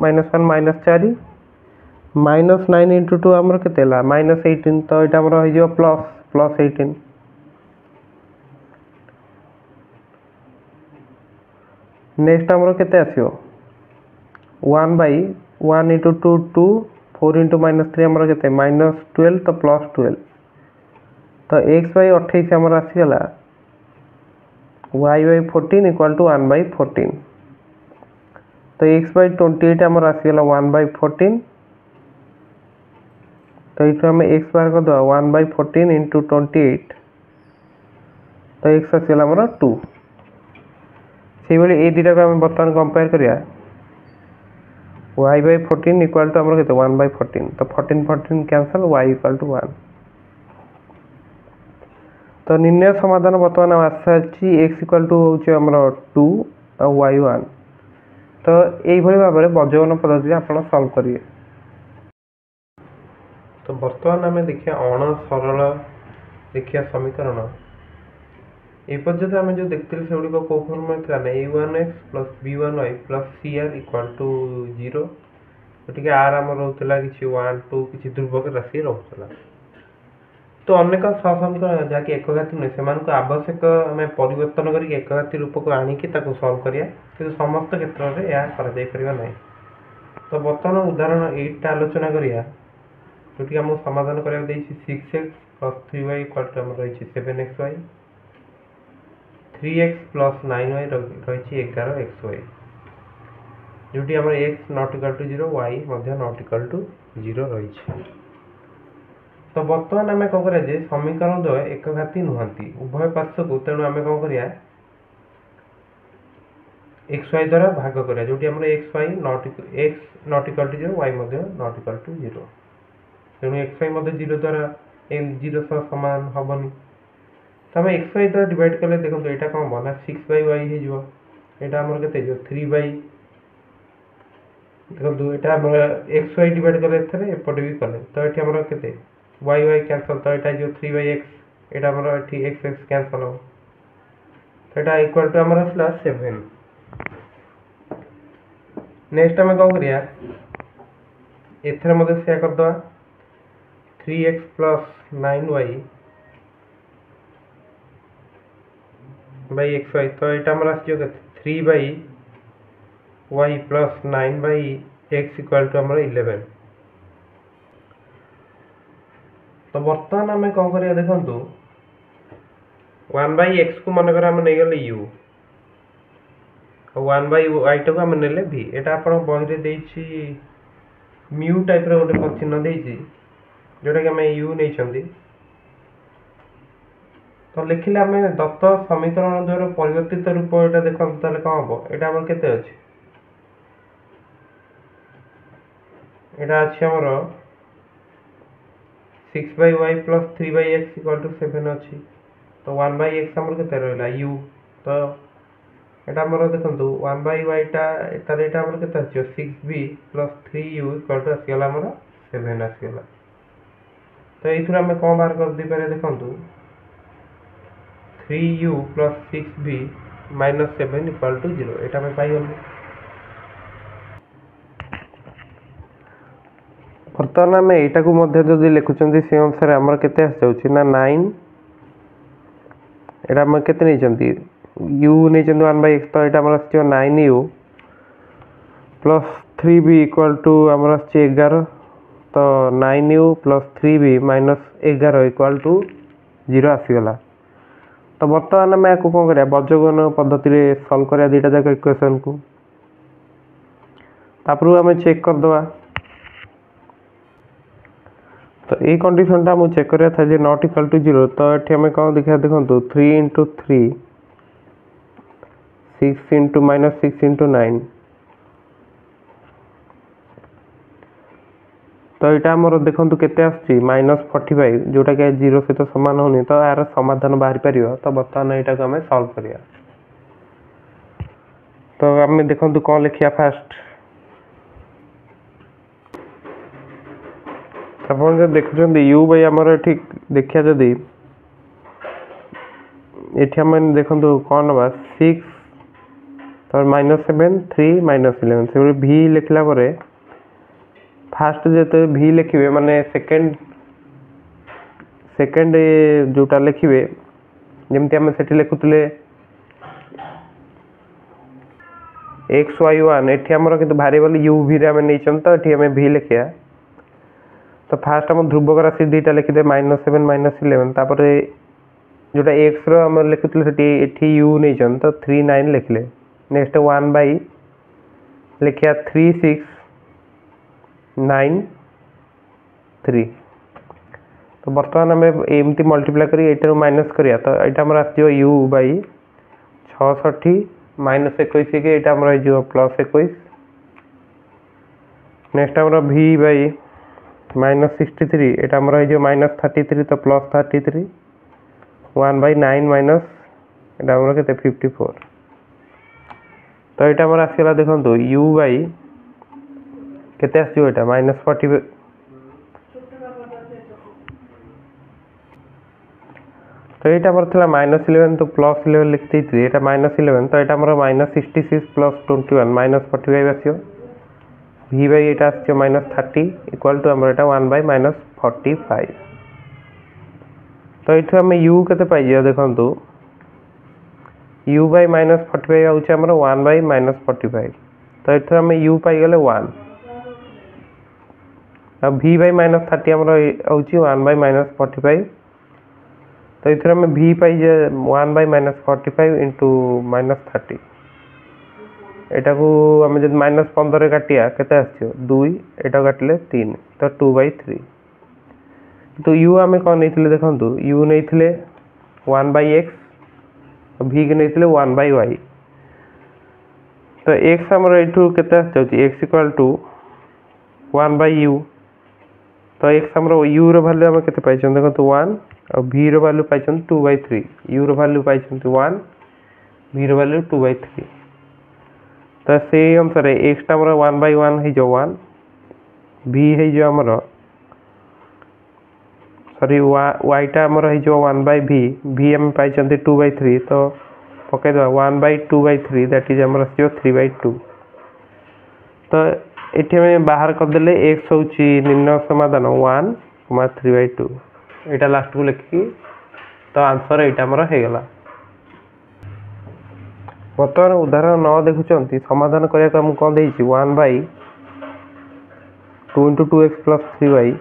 -1 -4 -9 * 2 हमर केते ला -18 तो एटा हमर हो जियो +18 नेक्स्ट हमर केते आसियो 1 by 1 * 2 2 4 * -3 हमर केते -12 तो +12 तो x by 28 हमर आसी गला y by 14 equal to 1 by 14 तो x by 28 हमर आसी गला 1 by 14 तो इथु हम x बार को दो 1 by 14 into 28 तो x आसी गला हमर 2 सेही बेले ए दिटा को हम बर्तमान कंपेयर करिया y by 14 इक्वल टू हमर केते 1 by 14 तो 14 14 कैंसिल y इक्वल टू 1 तो निर्णय समाधान बर्तमान आशा अछि x इक्वल टू होचे हमर 2 और y 1 तो एई भली भाबरे बजगन पद्धति आपण सॉल्व करिए तो बर्तमान हमें देखिए अण सरल देखिए समीकरण ए पर्यंत हमें जो देखते से गुडी को फॉर्म में था a1x + b1y + cr = 0 तो ठीक r हम रहउतला किछि 1 2 किछि ध्रुवक राशि रहउतला तो अनेक समीकरण जाके एकघाती न सेमान को आवश्यक हमें परिवर्तन करी एकघाती रूप को आनी कि ताको सॉल्व करिया कि समस्त क्षेत्र रे या करा जाय परिबा नै तो वर्तमान उदाहरण 8 टा आलोचना करिया जोटी हम समाधान करिया देछि 6x + 3y = हम रहिछि 7xy 3x + 9y रहिछि 11xy जोटी हमर x not equal to 0 y मध्ये not equal to 0 रहिछि तो वर्तमान हमें कौन करिया जे समीकरण द्वय एकघाती नुहंती उभय पार्श्व को तेणु हमें कौन करिया xy द्वारा भाग करिया जोटी हमर xy x not equal to 0 y मध्ये not equal to 0 तेणु xy मध्ये 0 द्वारा m 0 सह समान हबनी तो आम एक्स वाई द्वारा डिवाइड कले देखो यहाँ कौन हम ना 6/y हो आमर के 3/, देखो यहाँ आम एक्स वाई डिवाइड कले एपटे भी कले तो ये आमर के वाई वाई कैंसल तो यहाँ जो 3/x यहाँ आमर ये एक्स एक्स कैंसल हम तो यहाँ इक्वल टू आमर आसला 7। नेक्स्ट आम कौन करिया एथरे मध्य से करदे 3x plus 9y by x Y तो यहाँ आमर आस 3/y plus 9/x equal to आमर 11। तो बर्तमान आम कौन करिया देखु 1/x को मनकर आम नहीं गले u 1/y टाक आम नेले v यहाँ आप बही देछि म्यू टाइप गोटे चिन्ह देछि जोटा कि आम u नहीं तो लिखिले आम दत्त समीकरण द्वारा परिवर्तित रूप यहाँ देखो कौन हम यहाँ आम के यहाँ अच्छी आमर 6/y plus 3/x equal to 7 अच्छी तो 1/x आमर के रहा u तो यहाँ आमर देखो 1/y तार यहाँ आमर के 6b plus 3u equal to आसगला आमर 7 आसगला। तो ये आम कौन बाहर कर दी पारे देखो 3u plus 6b minus 7 equal to 0 यहाँ आम पाइगलु। बर्तमान आम यहाँ को लिखुं से अनुसार आमर के ना 9 यहाँ आम के u नहीं 1/x तो यहाँ आमर 9u plus 3b equal to आमर 11 तो 9u plus 3b minus 11 equal to 0 आसीगला। तो बर्तमान आम या कौन करा बजगन पद्धति सल्व करा दुटा जाक इक्वेशन को तापर आम चेक करदे। तो ये कंडीशन टा मुझे चेक करा था नॉट इक्वल टू 0 तो ये आम कौन देखा देखो 3 × 3 6 × माइनस 6 × 9 तो यहाँ आमर देखो केते -45 जोटा कि 0 सहित सामान होनी तो यार समाधान बाहरी पार तो बर्तमान यहाँ को आम सल्व करिया। तो आम देखो कौन लिखिया फास्ट आप जो देखुं u बाई आमर ये देखिया जदि ये देखो कौन ना 6 तो -7 3 -11 से v लिखला फास्ट जो v लिखे माने सेकेंड जोटा लिखे जमती आम से लिखुले xy1 ये आमर कि भारिएबल u v रे नहीं तो ये आम v लिखिया। तो फास्ट आम ध्रुवक राशि दुईटा लिखिदे -7 -11 तापर जोटा x आम लिखुले u नहीं तो 3 9 लिखले नेक्स्ट 1/, लिखिया 3 6 9 3। तो बर्तमान आम एमती मल्टीप्लाई करी एटार माइनस करिया तो यहाँ आमर आसो u बाई 66 माइनस 21 के यहाँ आमर हो प्लस 21 नेक्स्ट आमर v बाई -63 यहाँ आमर हो -33 तो प्लस 33 1/9 माइनस यहाँ आमर के 54 तो यहाँ आमर आसगला देखो u बाई केते आसो यहाँ -40 तो यहाँ आमर था -11 तो प्लस 11 लिखते ये -11 तो यहाँ आमर -66 प्लस 21 -45 आसो v बाई यहाँ आसो -30 इक्वल टू आमर यहाँ 1/-45। तो ये आम u के देखो u बाई -45 हूँ आमर 1/-45 तो ये आम u पाईगले 1 v बाई -30 आमर हूँ 1/-45 तो ये आम v पाई 1/-45 इंटू -30 यहाँ को आम जब -15 काटिया केते आसो 2 यहाँ काटिले 3 तो 2/3 तो u आम कौन नहीं देखो u नहीं 1/x v के नहीं 1/y तो x आमर ये x इक्वल टू 1/u तो x आमर u रो वैल्यू आम केते पाइछन देखो 1 और v रो वैल्यू पाई 2/3 u रो वैल्यू पाई 1 v रो वैल्यू 2/3 तो से अनुसार x टा हमर 1/1 है जो 1 v है जो हमर सॉरी y टा हमर है जो 1/v v हम पाई 2/3 तो पके दो 1/2/3 दैट इज हमर जो 3/2 तो एठी में बाहर कर देले x होची निम्न समाधान 1 3/2 एटा लास्ट को लिखी तो आंसर एटा हमर हे गेला बर्तमान उदाहरण 9 देखुचंती समाधान करिया को हम कोन देछि 1/2 * 2x + 3y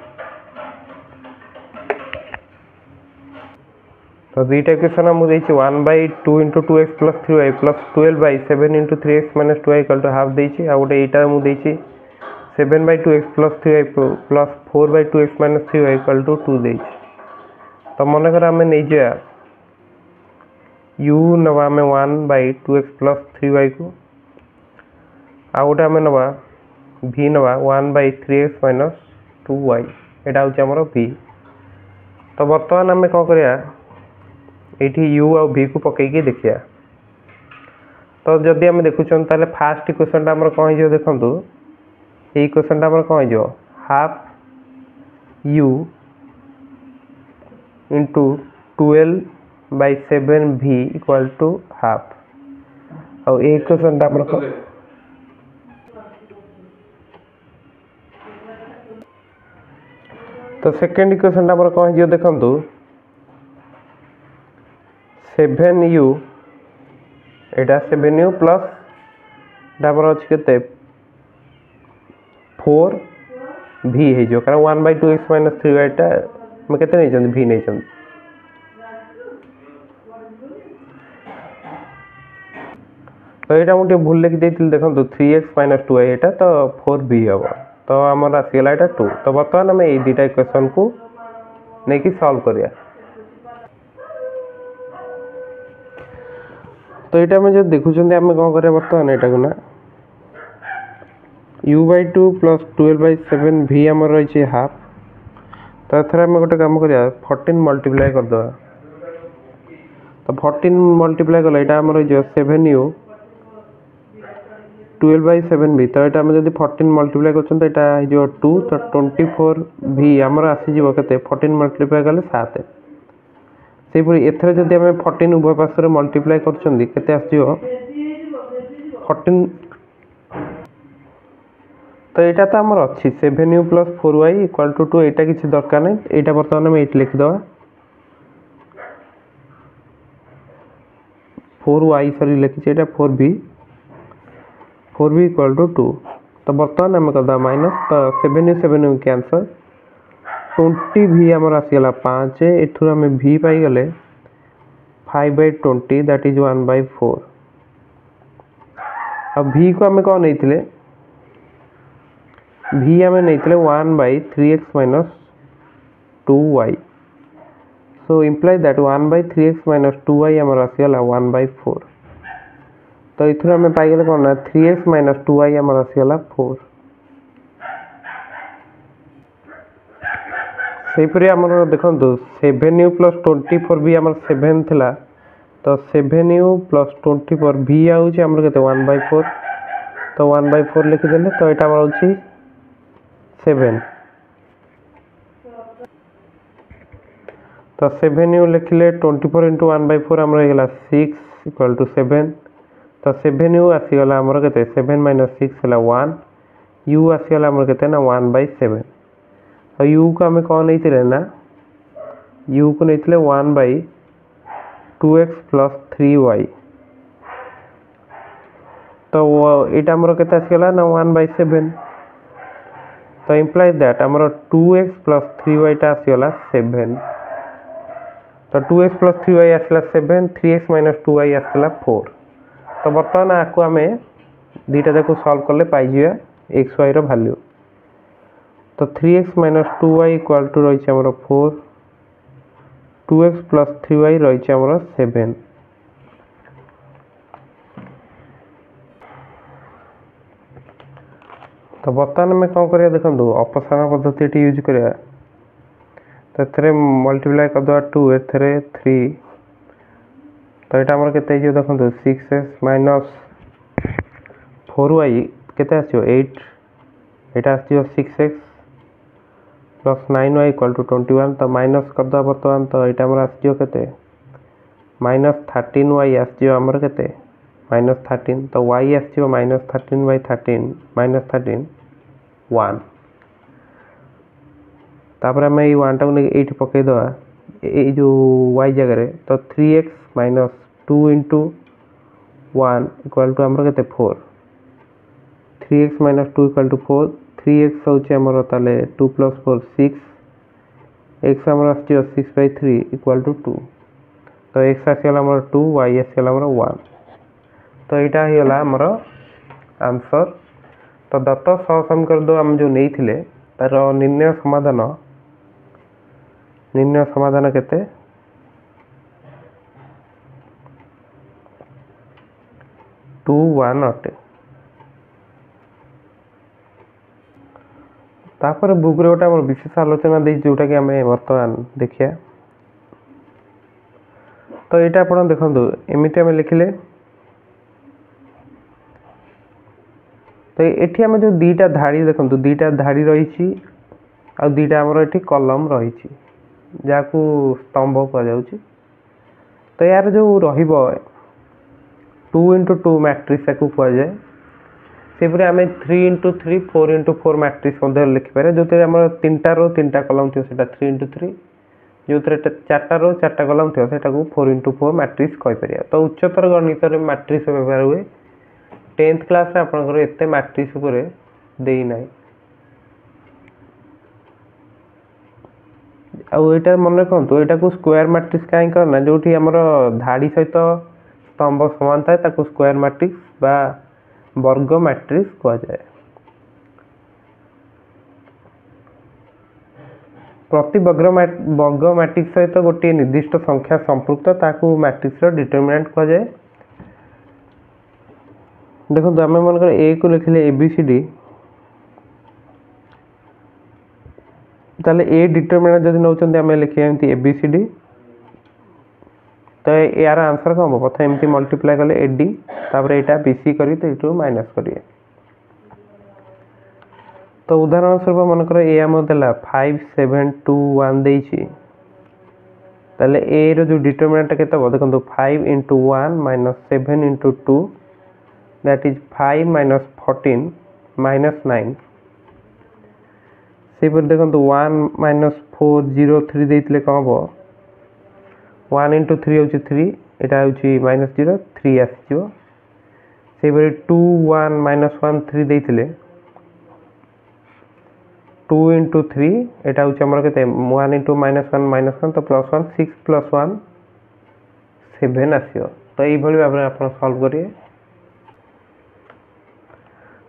तो दुईटा इक्वेशन हम देछि 1/2 * 2x + 3y + 12/7 * 3x - 2y = half देछि आ गोटे एटा हम देछि 7/2x + 3y + 4/2x - 3y = 2 देछि तो मन कर हमें नै जा u नवा में 1/2x + 3y को आ गोटे हमें नवा v नवा 1/3x - 2y एटा होछि हमरो v तो वर्तमान हमें को करिया एठी u और v को पकई के देखिया तो जदि हम देखुछन ताले फर्स्ट इक्वेशन ता हमर कोन हिजो देखंतु ए इक्वेशन ता हमर कोन हिजो half u into 12/7v = half और ए इक्वेशन ता हमर तो सेकंड इक्वेशन ता हमर कोन हिजो देखंतु 7u एटा 7u प्लस डाबर अछि केते 4v हे जो कारण 1/2x - 3y टा हम केते नै जन v नै जन तो एटा मोटे भूल लिख देतिल देखंतु 3x - 2y एटा तो 4v हबो तो हमर आसी गेला एटा 2 तो वर्तमान हम ए दुटा इक्वेशन को नै कि सॉल्व करिया तो एटा में जो देखुछन हम कोन करे वर्तमान एटा को ना u/2 + 12/7v हमर रही छै हाफ तो एथरा हम गोटे काम करिया 14 मल्टीप्लाई कर दो तो 14 मल्टीप्लाई करले एटा हमर जो 7u 12/7v तो एटा हम जदी 14 मल्टीप्लाई करछन तो एटा जो 2 तो 24v हमर आसी जीवो केते 14 मल्टीप्लाई करले 7 से पुरी एथरे जदी हम 14 उभय पास रे मल्टीप्लाई करछंदी केते आसीयो 14 तो एटा त हमर अछि 7u + 4y = 2 एटा किछि दरकार नै एटा वर्तमान हम एट लिख दवा 4y सरी लिखि छै एटा 4v = 2 तो वर्तमान हम कदा माइनस तो 7u कैंसल 20v हमर आसी गेला 5 एथुर हम v पाई गेले 5/20 दैट इज 1/4 अब v को हम कोन नैथिले v हमें नैथिले 1/3x - 2y so imply that 1/3x - 2y हमर आसी गेला 1/4 तो इथुर हम पाई गेले कोन ना 3x - 2y हमर आसी गेला 4 सेपरि हमर देखंतु 7u + 24v हमर 7 थिला तो 7u + 24v आउ छै हमर केते 1/4 तो 1/4 लिख देले तो एटा हमर होछि 7 तो 7u लिखले 24 * 1/4 हमर गेला 6 = 7 तो 7u आसी गेला हमर केते 7 - 6 हला 1 u आसी गेला हमर केते ना 1/7 और u को हमें कौन नहीं थिले ना u को नहीं थिले 1/2x + 3y तो एटा हमर केते आसी गेला ना 1/7 तो इंप्लाइज दैट हमर 2x + 3y टा आसी गेला 7 तो 2x + 3y आसला 7 3x - 2y आसला 4 तो वर्तमान आको हमें दीटा देखो सॉल्व करले पाई जिया x y रो वैल्यू तो 3x - 2y = रही छै हमर 4 2x + 3y रही छै हमर 7 तो वर्तमान में कौन करिया देखंतु अपसारण पद्धति यूज करिया तो एथे मल्टीप्लाई करदे 2 एथे 3 तो यहाँ आमर के देखो 6x माइनस 4y केते आसियो 8 यहाँ आसियो 6x plus 9y equal to 21 तो माइनस करदे बर्तमान तो यहाँ आमर आसियो केते माइनस 13y आसियो आमर केते माइनस 13 तो y आसियो माइनस 13 बाई 13 माइनस 13 1 तापर आम ये 1 टाक ये पकईदे ये जो y जगह तो 3x minus 2 into 1 equal to आमर केते 4 3x minus 2 equal to 4 3x होचे आमर ताले 2 प्लस 4 6 x आमर आसियो 6 बाई 3 इक्वल टू 2 तो x आसीगला आमर 2 y आसीगला आमर 1 तो यहाँ होगा आमर आंसर तो दत्त सहसमीकरण आम जो नहीं थिले तार निर्णय समाधान केते 2 1 अटे तापर बुक रे गोटे विशेष आलोचना दे जोटा कि आम बर्तमान देखिया तो यहाँ आप देखो एमती आम लिखिले तो ये आम जो दीटा धाड़ी देखो दीटा धाड़ी रही आ दीटा आमर ये कलम रही जहाँ को स्तंभ कहुच्छी तो यार जो रू 2 इंटू 2 मैट्रिक्स या कहुए से आम 3 इंटू 3 4 इंटू 4 मैट्रिक्स लिखिपारे जो आम 3टा रो 3टा कलम थी 3 इंटू 3 जो 4टा रो 4टा कलम थी 4 इंटू 4 मैट्रिक्स कहीपर तो उच्चतर गणित मैट्रिक्स व्यवहार हुए 10th क्लास आपंकर एत मैट्रिक्स देना आईटा मन रखु यहाँ को स्क्वायर मैट्रिक्स कहीं करना जो आमर धाड़ी सहित स्तंभ समान थाए स्क्वायर मैट्रिक्स बा वर्ग मैट्रिक्स कहुए प्रति वर्ग मैट्रिक्स सहित गोटे निर्दिष्ट संख्या संपृक्त ताकू मैट्रिक्स डिटरमिनेंट कहुए देखो आम मन ए को लिखिले ABCD ताले ए डिटरमिनेंट जब नौकरी आम लिखा एमती ABCD तो यार आंसर कौन हम प्रथम एमती मल्टीप्लाई कले AD तापर यहाँ BC कर माइनस करिए तो उदाहरण स्वरूप मनकर ए आम देला 5 7 2 1 देछि ताले ए रो जो डिटरमिनेंट केते हो देखो 5 into 1 minus 7 into 2 that is 5 minus 14 minus 9 से देखो 1 माइनस 4 0 3 देते कौन हम 1 इंटू 3 हूँ 3 यहाँ हूँ माइनस 0 3 आसो से 2 1 माइनस 1 3 देते 2 इंटू 3 यहाँ हूँ आमर के 1 इंटू माइनस 1 तो प्लस 1 6 प्लस 1 7 आसो तो ये भाव में आप सल्व करिए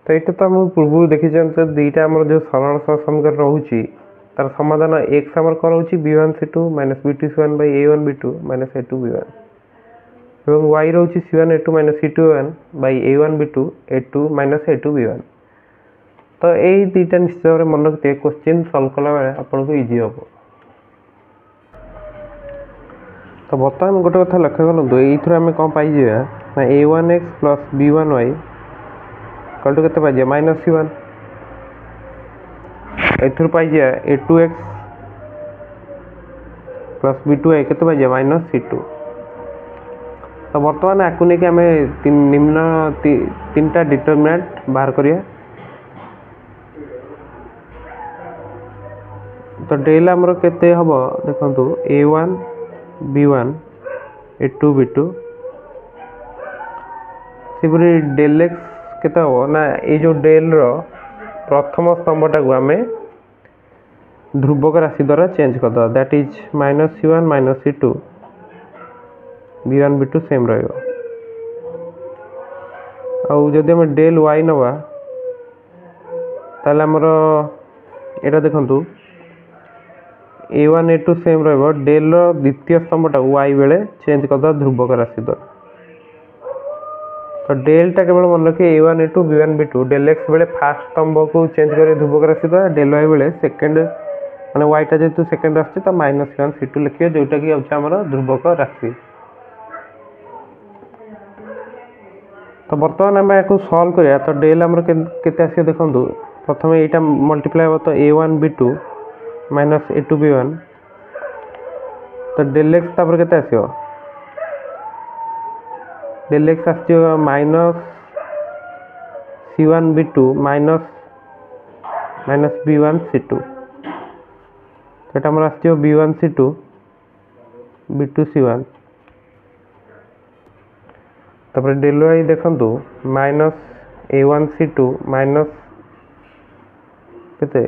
तो ये तो आम पूर्व देखी दीटा आम जो सरल समीकरण रोचे तार समाधान एक्स आमर कौन रोचे B1 C2 minus B2 C1 by A1 B2 minus A2 B1 और y रोचे C1 A2 minus C2 A1 by A1 B2 A2 minus A2 B1 तो यही दुईटा निश्चित भाव में मन रखते क्वेश्चन सल्व कला बेले आपन को इजी हम तो बर्तमान गोटे कथा लक्ष्य करूँ ये आम कौन पाई ना A1x प्लस B1y कल टू के माइनस C1 एथुर पाई A2x प्लस B2y के माइनस C2 तो बर्तमान आपको नहीं आम निम्न 3टा डिटरमिनेंट बाहर करिया तो डेल आमर केते हम देखो A1 B1 A2 B2 से डेल एक्स केते हो ना ये जो डेल रो प्रथम स्तंभटा को आम ध्रुवक राशि द्वारा चेंज करदे that is minus C1 minus C2 B1 B2 same रहिबो आउ जदि हम डेल y नवा ताले हमर एटा देखंतु A1 A2 सेम रहिबो डेल रो द्वितीय स्तंभटा y बेले चेंज करदे ध्रुवक राशि द्वारा तो डेलटा केवल मन रखिए A1 A2 B1 B2 del x बेले फास्ट स्तंभ को चेंज कर ध्रुवक राशि द्वारा डेल y बेले सेकेंड मैंने वाईटा जेहतु सेकेंड आस -1 C2 लिखिए जोटा कि आमर ध्रुवक राशि। तो बर्तमान आम या सल्व करा तो डेल आमर केते आस देखो प्रथम यहाँ मल्टीप्लाई हम तो a1b2 माइनस a2b1 तो डेल एक्स तापर केते आसो डेल एक्स आस minus c1b2 minus minus b1c2 तो यहाँ आमर आस b1c2 b2c1 तापर डेल वाई देखु माइनस a1c2 माइनस केते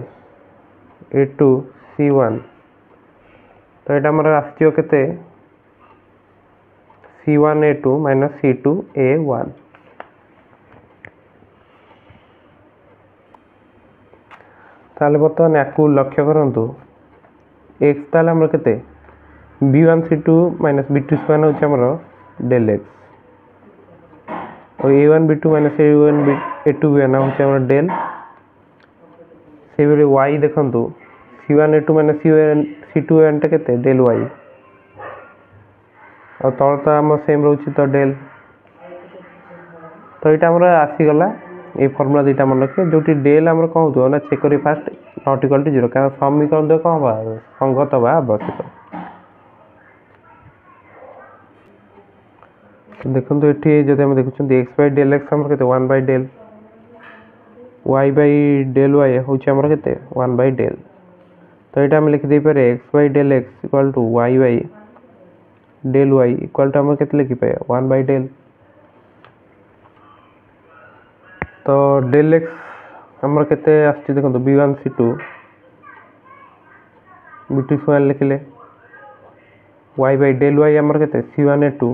a2c1 तो यहाँ आमर आस केते c1a2 माइनस c2a1 ताले बर्तमान या लक्ष्य करूँ एक्स ताले आमर केते b1c2 माइनस b2c1 होची आमर डेल एक्स और a1b2 माइनस a2b1 होची आमर डेल से बेले y देखंतु c1a2 माइनस c2a1 टा केते डेल y और तळ तो आम सेम रोची तो डेल तो यहाँ आमर आसीगला ये फर्मुला दुटा मन रखिए जो डेल आमर कौन हो ना चेक करिए फास्ट नॉट इक्वल टू 0 कारण समीकरण देख कौन बा संगत बा आवश्यक। देखो ये जब आम देखुं एक्स बै डेल एक्स आमर के 1 by del y by del y हूँ आमर के 1 बाय डेल तो यहाँ आम लिखिदे पारे x by del x equal to y by del y equal to आमर के लिखिपे 1 बाय डेल तो डेल एक्स आमर के देखो b1c2 b2c1 लिखिले y बाय डेल वाई आमर के c1a2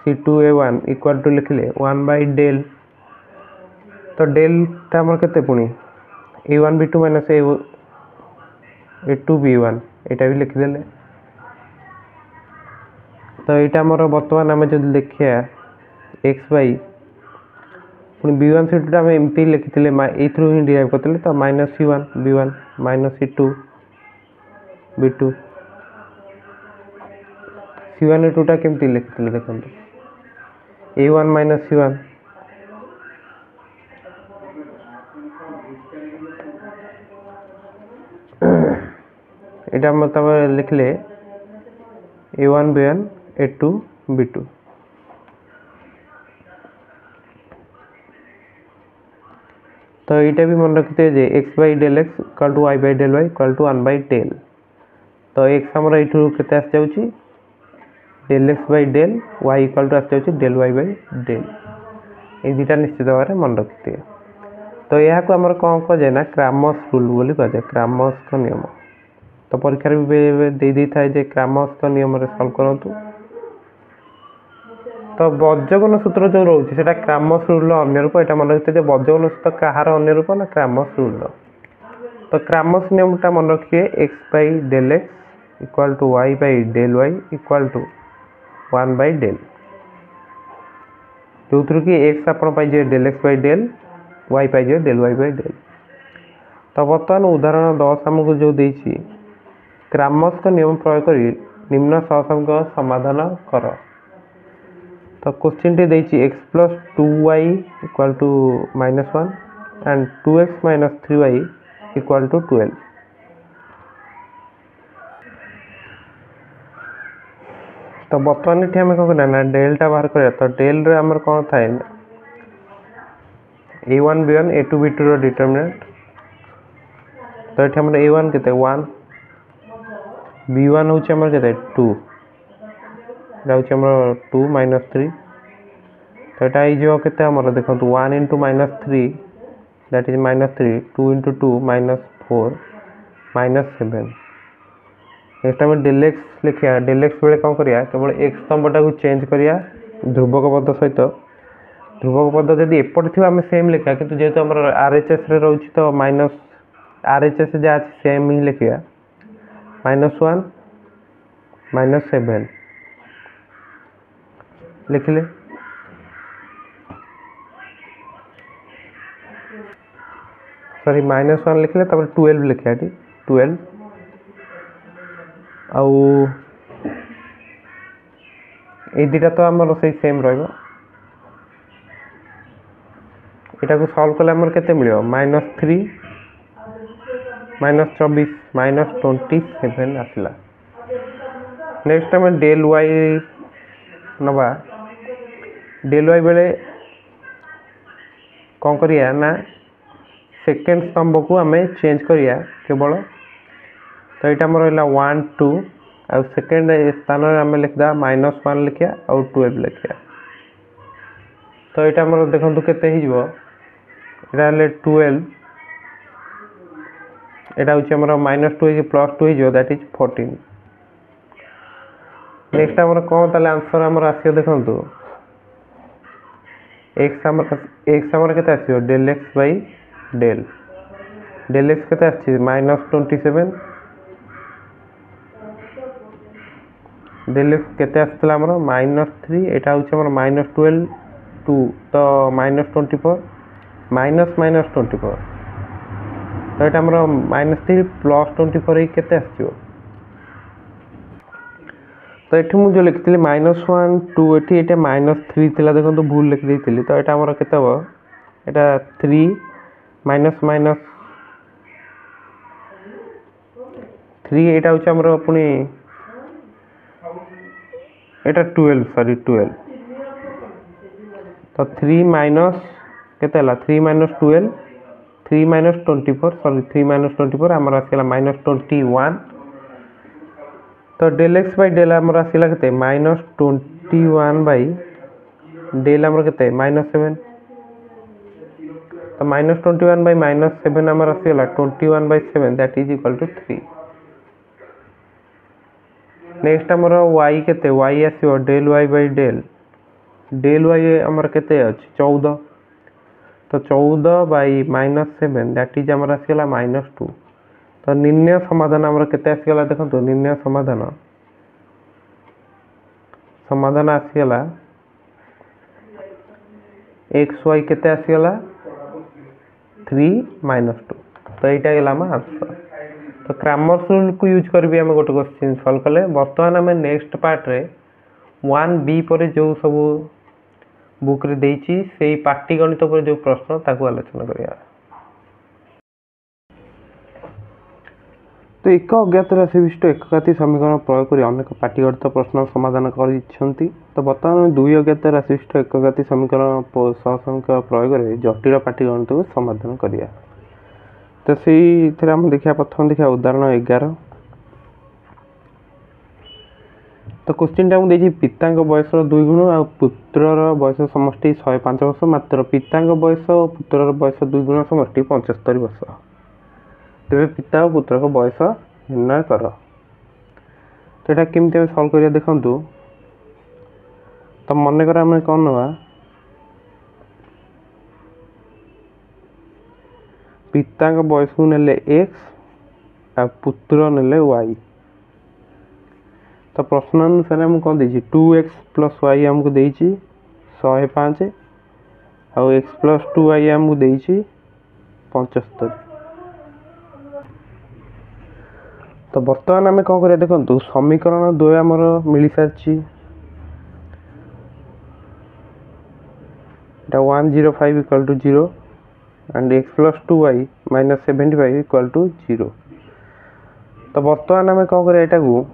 c2a1 इक्वल टू लिखिले 1 बाय डेल तो डेल टा आमर के पुणी a1b2 माइनस a2b1 यहाँ भी लिखिदे तो यहाँ आमर बर्तमान आम जो देखिए एक्स बाई पुणी b1c2 आम एमती लिखी ये ही डिराइव करते तो minus c1 b1 minus c2 b2 c1a2 टा केमती लिखी देखो a1 माइनस c1 यहाँ तब लिखले a1 b1 a2 b2 तो यहाँ भी मन रखते जे x by del x equal to y by del y equal to 1 by del तो एक्स आमर यू के आस del x by del y equal to आस डेल वाई बाई डेल ये दुटा निश्चित भाव में मन रखिए। तो यहाँ को आमर कौन कहुए ना क्रामस रूल बोली कहुए क्रामस का नियम तो परीक्षा भी दे थाए जे क्रामस का नियम सल्व करूँ तो बज्रगुण सूत्र जो रोचे से क्रामस रूल अन्य रूप यहाँ मन रखिए बज्रगुण सूत्र कहार अन्य रूप ना क्रामस रूल तो क्रामस नियम टा मन रखिए x by del x equal to y by del y equal to 1 by del जो थ्रू कि एक्स आप del x by del y पाइजे डेल वाई बाई डेल तो बर्तमान उदाहरण 10 आमको जो देती क्रामस का नियम प्रयोग कर निम्न सहसमीकरण समाधान कर तो क्वेश्चन टी देती x plus 2y equal to -1 and 2x minus 3y equal to 12 तो बर्तमान ये आम कौन ना डेल टा बाहर कर तो डेल रे आमर कौन थाए a1 b1 a2 b2 रो डिटरमिनेंट तो ये आमर a1 के 1 b1 हूँ आमर के 2 2 माइनस 3 तो यहाँ के देखो 1 into minus 3 that is minus 3 2 into 2 minus 4 minus 7 next आम डेल एक्स लिखा डेल एक्स बेले कौन करिया केवल एक्स स्तंभटा को चेंज करिया ध्रुवक पद सहित ध्रुवक पद जब एपटे थी आम सेम लिखा कि जेहतु आम आरएचएस रोच तो माइनस आरएचएस जहाँ सेम ही लिखा -1 -7 लिखिले सॉरी -1 लिखले 12 लिखिया 12 आउ ए दुटा तो आमर से सेम रहिबो एटा को सॉल्व कले हमर केते मिलियो -3 -24 -27 आसला। नेक्स्ट हम डेल y नबा डेल y बेले कौन करिया ना सेकेंड स्तंभ को हमें चेंज करिया केवल तो यहाँ आम रहा 1 2 आ सेकेंड स्थान आम लिखा -1 लिखिया और 12 लिखिया तो यहाँ आम देखो केते हो 12 यहाँ हूँ -2 +2 हो दैट इज 14। नेक्स्ट आम कौन ताले आंसर आमर आसियो देखो x आमर केते आसियो del x by del x केते आछि -27 डेल x केते आछला हमर -3 एटा होछ हमर -12 2 तो -24 -24 तो एटा हमर -3 +24 केते आछियो तो ये मुझे जो लिखी -1 2 ये -3 थिला देखो तो भूल लिख देती तो यहाँ आमर केते हम यहाँ 3 माइनस माइनस 3 यहाँ हूँ आमर पुणी यहाँ 12 सॉरी 12 तो 3 माइनस केते 3 माइनस 12 3 माइनस 24 सॉरी 3 माइनस 24 आमर आसला -21 तो डेल एक्स बाई डेल आमर आसला केते -21 बाई डेल आमर केते -7 तो -21 बाई -7 आमर आसला 21 by 7 that is equal to 3। Next आमर y केते y आसीबो del y by del y आमर केते अछि 14 तो 14 बाई -7 दैट इज आमर आसला -2 तो निर्णय समाधान आमर केते आसीगला देखंतु निर्णय समाधान आसीगला x y केते आसीगला 3 -2 तो एटा गेला हम आंसर। तो क्रैमर्स रूल को यूज करबी हम गोटे क्वेश्चन सॉल्व कले वर्तमान हम नेक्स्ट पार्ट रे 1b पर जो सब बुक रे देइची सेही पाटीगणित पर जो प्रश्न ताकू आलोचना करिया। तो एक अज्ञात राशि विशिष्ट एकघाती समीकरण प्रयोग कर अनेक पाटीगणित प्रश्न समाधान करिसेंती तो वर्तमान दुई अज्ञात राशि विशिष्ट एकघाती समीकरण सहसमीकरण प्रयोग कर जटिल पाटीगणित को समाधान करिया। तो सही थे हम देखा प्रथम देखा उदाहरण 11 तो क्वेश्चन टा मुझे पिता बयस 2 गुण और पुत्रर बयस समष्टि 105 वर्ष मात्र पिता बयस और पुत्रर बयस 2 गुण समष्टि 75 वर्ष तेरे पिता और पुत्र को बयस निर्णय कर। तो यहाँ केमती सल्व करिया देखंतु तो मन कर आम कौन नवा पिता बयस को नेले x आ पुत्र नेले y तो प्रश्न अनुसार हम कौन देछि 2x + y हमको देछि 105 और x + 2y हमको देछि 75। तो बर्तमान आम कौन करिया देखंतु समीकरण 2 हमर मिली सारछि 105 = 0 and x + 2y - 75 = 0। तो बर्तमान आम कौन करिया एटा को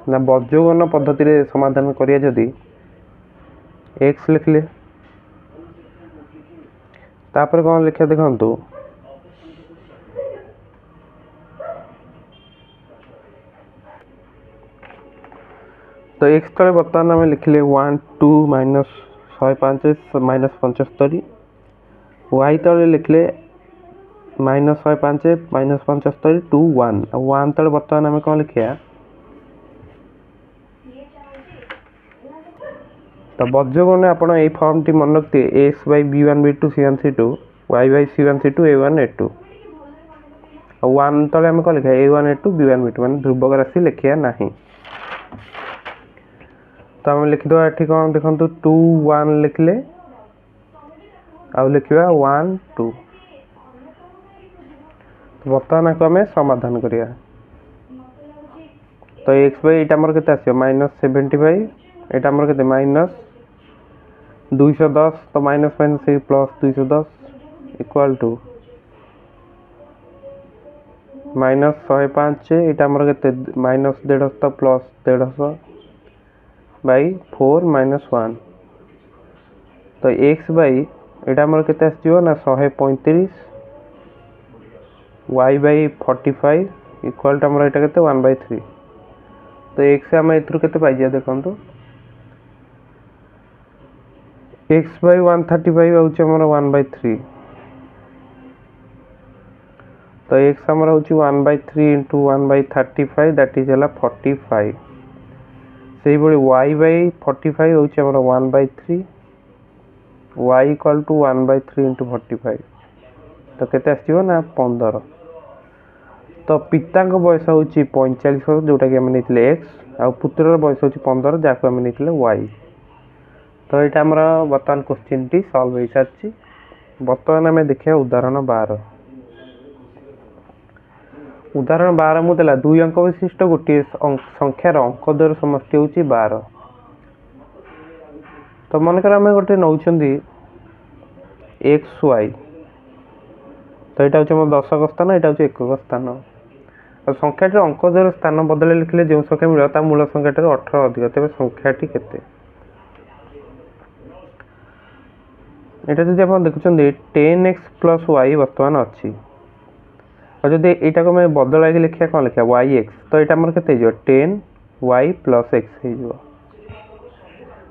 ना बज्रगण पद्धति रे समाधान करिया जदि x लिखले तापर कौन लिखा देखंतु तो x तले बर्तमान आम लिखले 1 2 -105 -75 y तले लिखले -105 -75 2 1 और 1 तले बर्तमान आम कौन लिखिया तो बज्रगण आपण ए फॉर्म टी मन रखते x by b1 b2 c1 c2 y by c1 c2 a1 a2 और 1 तले हम कौन लिखा a1 a2 b1 b2 मान ध्रुवक राशि लिखिया नहीं। तो हम लिखि दो एठी कौन देखंतु 2 1 लिखले आ लिखिबा 1 2 बर्तमान आपको आम समाधान करिया। तो एक्स बाई ये आमर के -75 ये आमर के -210 तो minus minus plus 210 equal to -105 ये आमर के -150 तो प्लस 150 बाई 4 -1 तो एक्स बाई ये आमर के ना 135 y बाई 45 इक्वाल टू आमर यहाँ के 1/3 तो एक्स आम ए पाइजा देखो एक्स बाई 135 आमर 1/3 तो एक्स आमर हूँ 1/3 इंटू 1/35 दैट इज 45 से वाई बाई 45 हूँ आमर 1/3 y इक्वाल टू 1/3 इंटू 45 तो केते आसो ना 15 तो पिता बयस हूँ 45 वर्ष जोटा कि आम नहीं एक्स आ पुत्र बयस हूँ 15 जहाँ आम नहीं वाई तो यहाँ आमर बर्तमान क्वेश्चन टी सॉल्व हो सारी। बर्तमान आम देखिए उदाहरण 12 उदाहरण 12 मुझे दुई अंक विशिष्ट गोटे संख्यार अंक द्वयर समष्टि हूँ 12 तो मनकर आम गोटे नौ एक्स वाई तो यहाँ हूँ आम दशक स्थान यहाँ हूँ एकक स्थान और संख्याटी अंक द्वयर स्थान बदल लिखले जो संख्या मिले मूल संख्या 18 अधिक तेज संख्याटी केते यहाँ जब आप देखुं 10x प्लस वाई बर्तमान अच्छी और जब यहाँ को मैं बदल लिखा कौन लिखा वाई एक्स तो यहाँ आमर के 10 वाई प्लस एक्स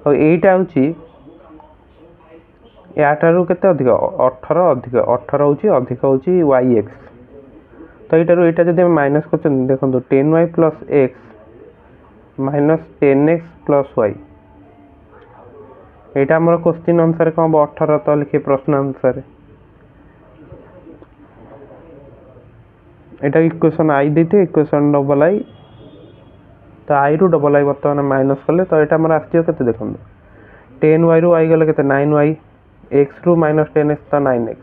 हो यहीटा हूँ याठारू के अधिक 18 अधिक 18 हूँ अधिक हूँ वाई एक्स तो यहाँ जब माइनस कर देखो 10y plus x minus 10x plus y यहाँ आमर क्वेश्चन अनुसार कौन हम 18 तो लिखे प्रश्न अनुसार यहाँ इक्वेशन आई देते इक्वेशन डबल आई तो आई रु डबल आई बर्तमान माइनस कले तो यहाँ आमर आसो के देखो 10y रु आई गले के 9y एक्स रु माइनस 10x तो 9x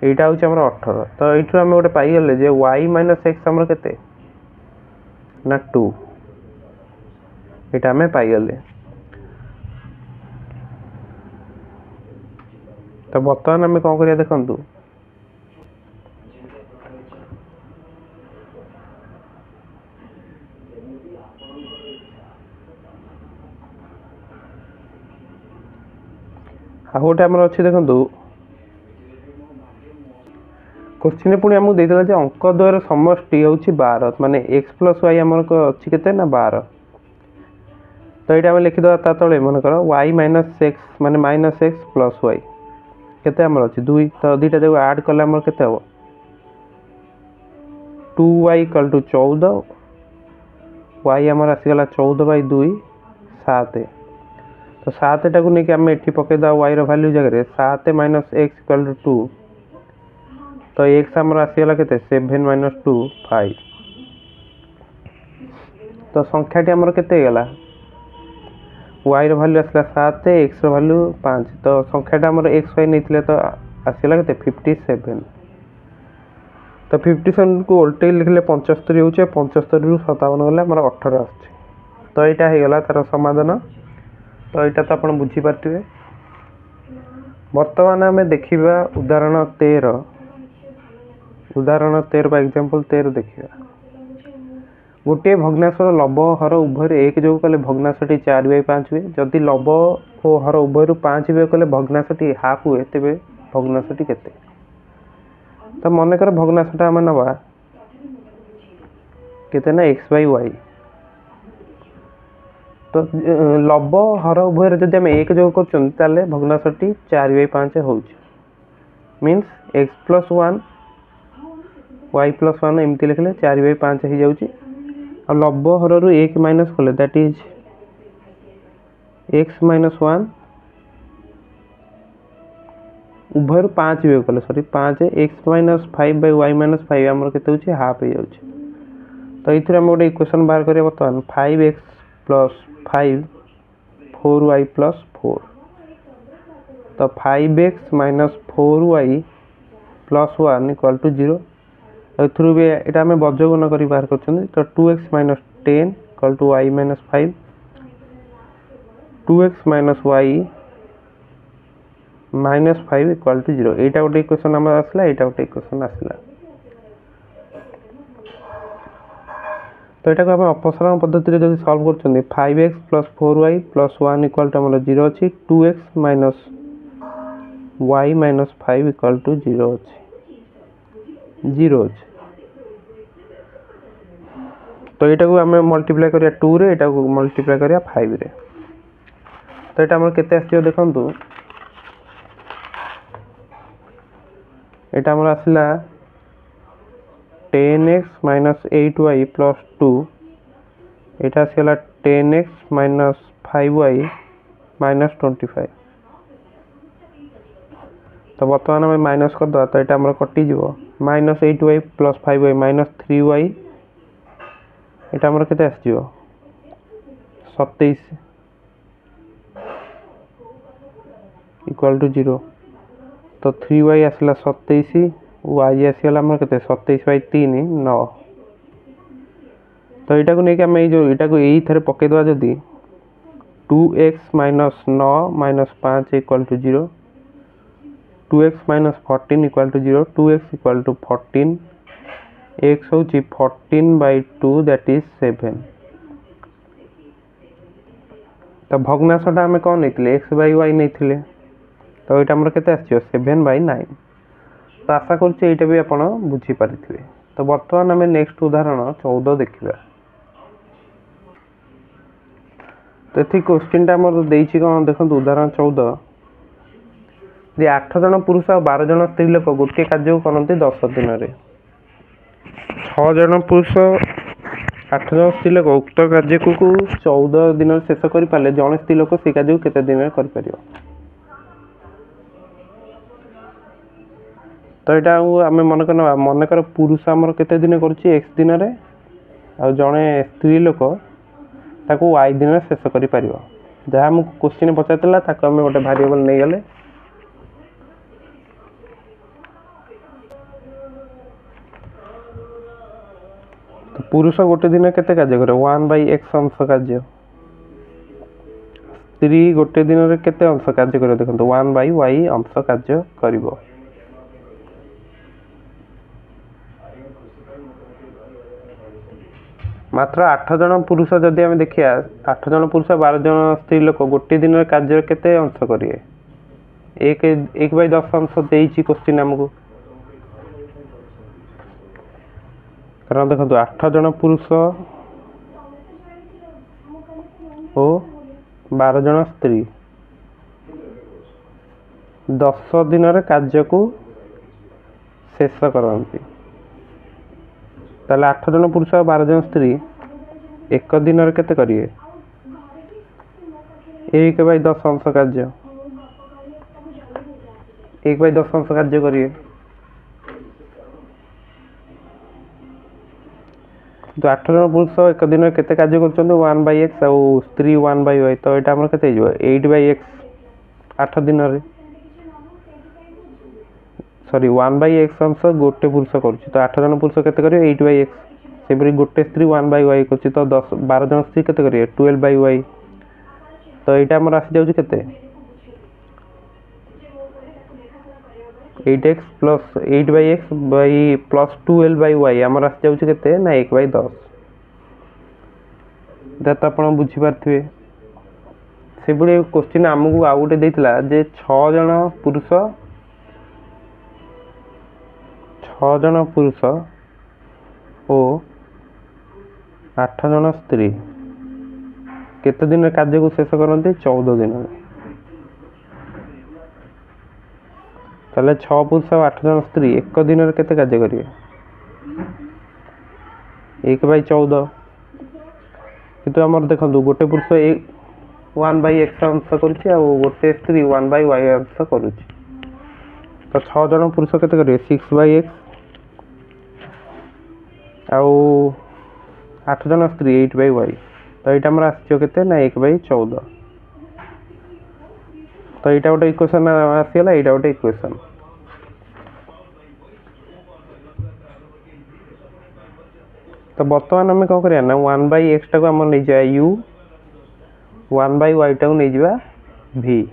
यहाँ हूँ आम 18 तो ये आम गोटे पाइगले जे y माइनस एक्स आमर के ना 2 यहाँ आम पाइगले तो बर्तमान आम कौन करिया देखु आ गोटे आमर अच्छी देखु क्वेश्चन पुणी आमको देता है अंक द्वयर समष्टि हूँ 12 माने एक्स प्लस वाई आमर अच्छी के ना 12 तो ये आम लिखिद तले मन कर वाई माइनस एक्स माने माइनस एक्स प्लस वाई केते आमर अच्छी 2 तो दुईटा जब ऐड कले आमर केते हम 2y इक्वल टू 14 वाई आमर आसीगला 14/2 7 तो 7 टाक नहीं आम ये पकईदा वाई रैल्यू जगह 7 माइनस एक्स इक्वल टू 2 तो एक्स आमर आसीगला के 7 माइनस 2 5 तो संख्याटी आमर केते गला वाई रैल्यू आसला 7 एक्स रैल्यू 5 तो संख्याटा आमर एक्स वाई नहीं तो आसला के 57 तो 57 को उल्टे लिखले 75 हो 75 रु 57 गले आमर 18 आस तो यहाँ होगा तार समाधान तो यहाँ तो आप बुझीपारे। बर्तमान आम देखा उदाहरण 13 पर एग्जांपल 13 देखा गोटे भग्नांशर लब हर उभय एक जोग कले भग्नांशटी 4/5 हुए जदि लब और हर उभय 5 वियोग कले भग्नांशटी हाफ हुए तेज भग्नांशटी केते तो मनकर भग्नांशटा आम नवा केते ना एक्स बाई वाई तो लब हर उभय जब आम एक जोग कर भग्नांशटी 4/5 हो means x plus 1 y plus 1 एमती लिखले 4/5 हो जाऊँगी और लब हर रु 1 माइनस कले दैट इज एक्स माइनस 1 उभय 5 वियोग कले sorry 5 x minus 5/y minus 5 आमर के हाफ हो जाऊँगी तो ये आम गोटे इक्वेशन बाहर करिया बर्तमान 5x प्लस 5 4y प्लस 4 तो 5x minus 4y +1 equal to 0 एथुरु भी एटा हमें बज्रगुण करी बाहर करछन तो 2x - 10 equal to y - 5 2x - y -5 equal to 0 एटा गोटे इक्वेशन हमर आसला एटा गोटे इक्वेशन आसला तो एटा को हम अपसरण पद्धति रे जदि solve करछन 5x + 4y + 1 equal to हमर 0 अछि 2x - y - 5 इक्वल टू 0 अछि 0 अछि तो एटा को हम मल्टीप्लाई करिया 2 रे एटा को मल्टीप्लाई करिया 5 रे तो एटा हमर केते आछियो देखंतु एटा हमर आसला 10x - 8y + 2 एटा आसला 10x - 5y - 25 तो बर्तमान में माइनस कर दो तो एटा हमर कटि जीवो -8y + 5y - 3y एटा हमर केते आस जीवो 27 इक्वल टू 0 तो 3y आसला 27 y आसला हमर केते 27/3 9 तो एटा को नै कि हम ए जो एटा को एई थरे पके दवा जदी 2x - 9 - 5 equal to 0 2x - 14 equal to 0 2x equal to 14 x होची 14/2 दैट इज 7 तो भग्नांशटा हमें कोन नैथिले x/y नैथिले तो एटा हमर केते आछियो 7/9 तो आशा करछि एटा भी आपण बुझी पारिथिबे तो वर्तमान हमें नेक्स्ट उदाहरण 14 देखिबा तो एथि क्वेश्चन टा हमर देइछि कोन देखंतु उदाहरण 14 जे 8 जन पुरुष और 12 जन स्त्री लोक गोटे कार्य करते 10 दिन रे 6 जन पुरुष 8 जन स्त्री लोक उक्त कार्य को 14 दिन शेष कर पाले जन स्त्री लोक से कार्य केते दिन कर परियो तो एटा आम मनकर पुरुष आमर केते दिन करछि x दिन रे आ जने स्त्री लोक ताको y दिन शेष करि परियो जहा हम क्वेश्चन पचातला ताको हम गोटे वेरिएबल नै गले तो पुरुष गोटे दिन केते कार्य करे 1/x अंश कार्य स्त्री गोटे दिन रे केते अंश कार्य करे देखंतु 1/y अंश कार्य करिवो मात्र 8 जन पुरुष जदि हम देखिया 8 जन पुरुष 12 जन स्त्री लोक गोटे दिन रे कार्य केते अंश करिए 1/10 अंश देइछि क्वेश्चन हमको कारण देखो 8 जन पुरुष और 12 जन स्त्री 10 दिन रे कार्य को शेष करती ताले 8 जन पुरुष और 12 जन स्त्री एक दिन रे केते करिए 1/10 अंश कार्य 1/10 अंश कार्य करिए तो 8 जन पुरुष एक दिन में केते कार्य करछन 1/x और स्त्री 1/y तो एटा हमर केते हिजो 8/x 8 दिन रे सॉरी 1/x अंश गोटे पुरुष करछि तो 8 जन पुरुष केते करियो 8/x सेबरी गोटे स्त्री 1/y करछि तो 12 जन स्त्री केते करियो 12/y तो एटा हमर आसी जाउछि केते 8x plus 8/x by plus 12/y हमर आसी जाउछि केते ना 1/10 दत आपण बुझी पारथिबे सेबडी क्वेश्चन हमकु आ गोटे देइतला जे 6 जन पुरुष ओ 8 जन स्त्री केते दिन कार्य को शेष करते 14 दिन ताले 6 पुरुष और 8 जन स्त्री एक दिन रे केते कार्य करिवे 1/14 किंतु हमर देखंतु गोटे पुरुष 1/x अंश करछि आ गोटे स्त्री 1/y अंश करूछि तो 6 जन पुरुष केते करिवे 6/x आ 8 जन स्त्री 8/y तो एटा हमर आछियो केते ना 1/14 तो एटा गोटे इक्वेशन आसीला एटा गोटे इक्वेशन तो बर्तमान आम कौन करिया ना 1/x टाक आम नहीं जा u 1/y टाक नहीं जा v।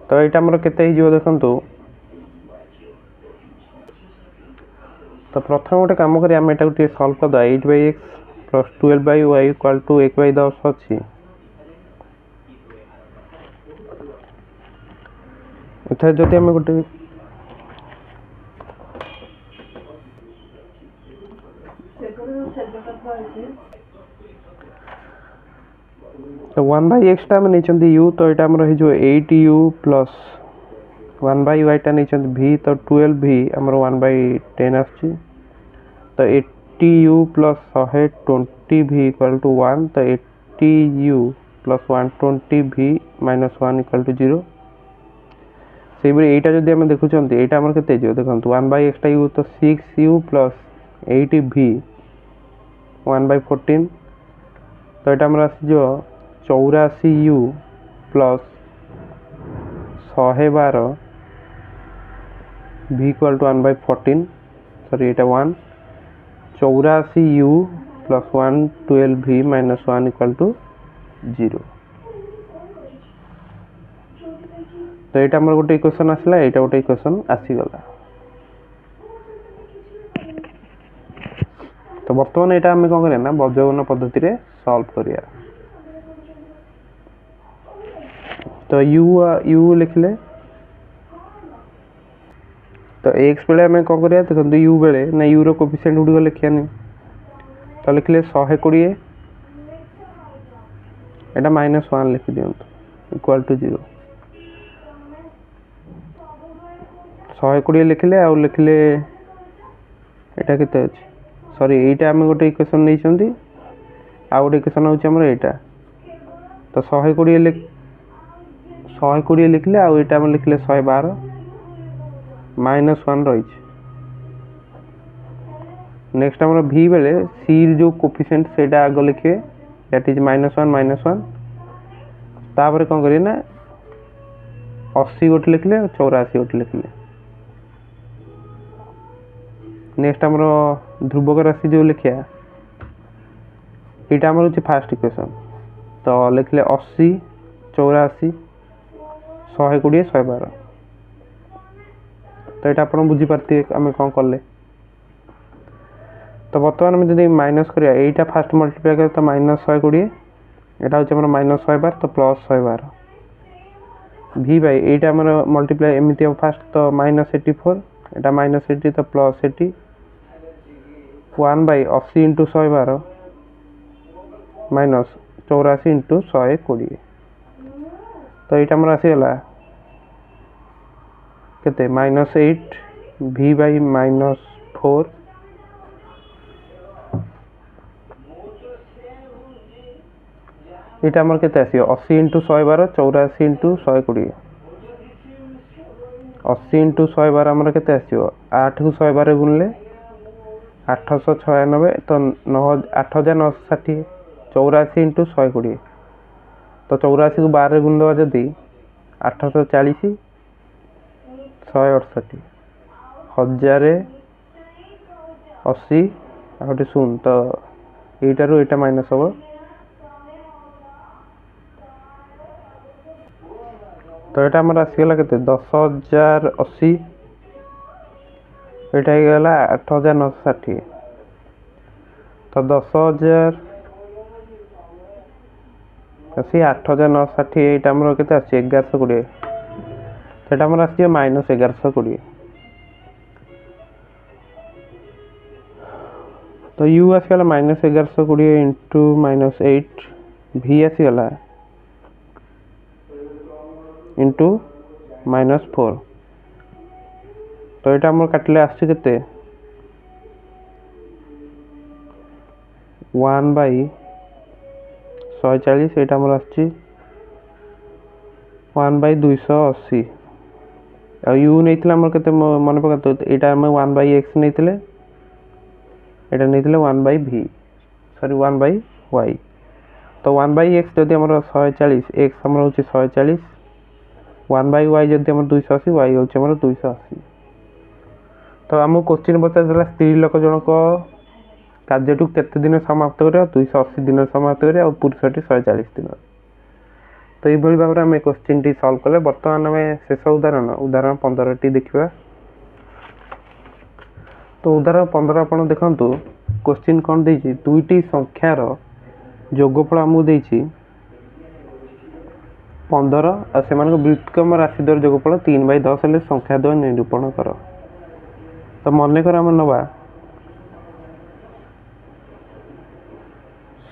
तो यहाँ आमर केते देखु। तो प्रथम गोटे कम करें आम ये सल्व करदे 8/x plus 12/y equal to 1/10 अच्छी। इधर जदि आम गोटे तो 1/x टा नहीं u तो यहाँ आमर हो 8u प्लस 1/y टा नहीं v तो 12v आमर 1/10 आसची। तो 80u plus 120v equal to 1 तो 80u plus 120v minus 1 equal to 0। से यहाँ जब आम देखुं यहाँ आम के देखो 1/x टा u तो 6u प्लस 8v 1/14 तो यहाँ आम आस 84u plus 112 v equal to 1/14 sorry यहाँ 1 84u plus 112v minus 1 equal to 0। तो यहाँ आम गोटे इक्वेशन आसला यहाँ गोटे इक्वेशन आसीगला। तो बर्तमान यहाँ आम कौन करें बज्रगुण पद्धति रे सॉल्व करिया। तो u लिखले तो x बेले आम कौन करिया देखो u बेले ना u रो कोफिशिएंट गुडी लिखिया नहीं तो लिखले 120 एटा -1 लिखि दियंतु इक्वल टू 0। 120 लिखले आ लिखले एटा केते अछि सॉरी एटा आम गोटे इक्वेशन नहीं चंदी आ गोटे इक्वेशन होची हमर एटा। तो 120 लिखले आ एटा हम लिखले 112 -1 रही। नेक्स्ट आम v बेले c जो कोफिशिएंट सेटा आग लिखे दैट इज -1 तापर कौन करिए ना 80 गोटे लिखले 84 गोटे लिखले। नेक्स्ट आम ध्रुवक राशि जो लिखिया यहाँ आम हूँ फास्ट इक्वेशन तो लिखले 80 84 120 112। तो यहाँ आप बुझीपारे आम कौन कले। तो बर्तमान आम जब माइनस करिया यहाँ फास्ट मल्टीप्लाई कर तो -120 यहाँ हूँ -112 तो प्लस 112 v बाई यहाँ आम मल्टीप्लाई एमती हम फास्ट तो -84 यहाँ -80 तो प्लस 80 1/80 इंटू 112 माइनस 84 इंटू 120। तो यहाँ आम आसीगला केते -8 v बाई -4 यहाँ आम केते आसियो 80 इंटू 112 84 इंटू 120 80 इंटू 112 आमर केते आसियो 8 को 112 गुणले 896 तो 8960 84 इंटू 120 तो 84 को 12 गुण दवा जदि 840 168 1080 गोटे 0 तो यहीटारू यहाँ माइनस हम। तो यहाँ आम आसीगला के 10,080 यहाँ हो 8,960 तो 10,080 8,960 यहाँ आम के 1120 तो यहाँ आम आस -1120। तो u आसीगला -1120 इंटू -8 v आसीगला इंटू -4 तो यहाँ आम काटिले आसचे 1/140 यहाँ आम आसची 1/280 आ u नहीं आम के मन पका यहाँ आम 1/x नहीं এটা নিয়েছিল 1/v সরি 1/y তো 1/x যদি আমরা 140 x আমরা হচ্ছে 140 1/y যদি আমরা 280 y হচ্ছে আমরা 280 तो आमको क्वेश्चन पचार स्त्री लोक जनक କାର୍ଯ୍ୟଟିକୁ କେତେ ଦିନ ସମାପ୍ତ କରିବା 280 ଦିନ ସମାପ୍ତ କରିବା ଆଉ ପୁରୁଷଟି 140 ଦିନ। ତ এইভাবে ଭାବରେ ଆମେ କ୍ୱେଶ୍ଚିନ୍ଟି ସଲ୍ଭ କଲେ। ବର୍ତ୍ତମାନ ଆମେ ଶେଷ ଉଦାହରଣ 15ଟି ଦେଖିବା। ତ ଉଦାହରଣ 15 ଆପଣ ଦେଖନ୍ତୁ କ୍ୱେଶ୍ଚିନ୍ କ'ଣ ଦେଇଛି, ଦୁଇଟି ସଂଖ୍ୟାର ଯୋଗଫଳ ଆମକୁ ଦେଇଛି 15 ଆଉ ସେମାନଙ୍କ ବ୍ୟୁତ୍କ୍ରମ ରାଶି ଦ୍ୱୟ ଯୋଗଫଳ 3/10 ହେଲେ ସଂଖ୍ୟା ଦ୍ୱୟ ନିରୂପଣ କର। ତ ମନେକର ଆମେ ନେବା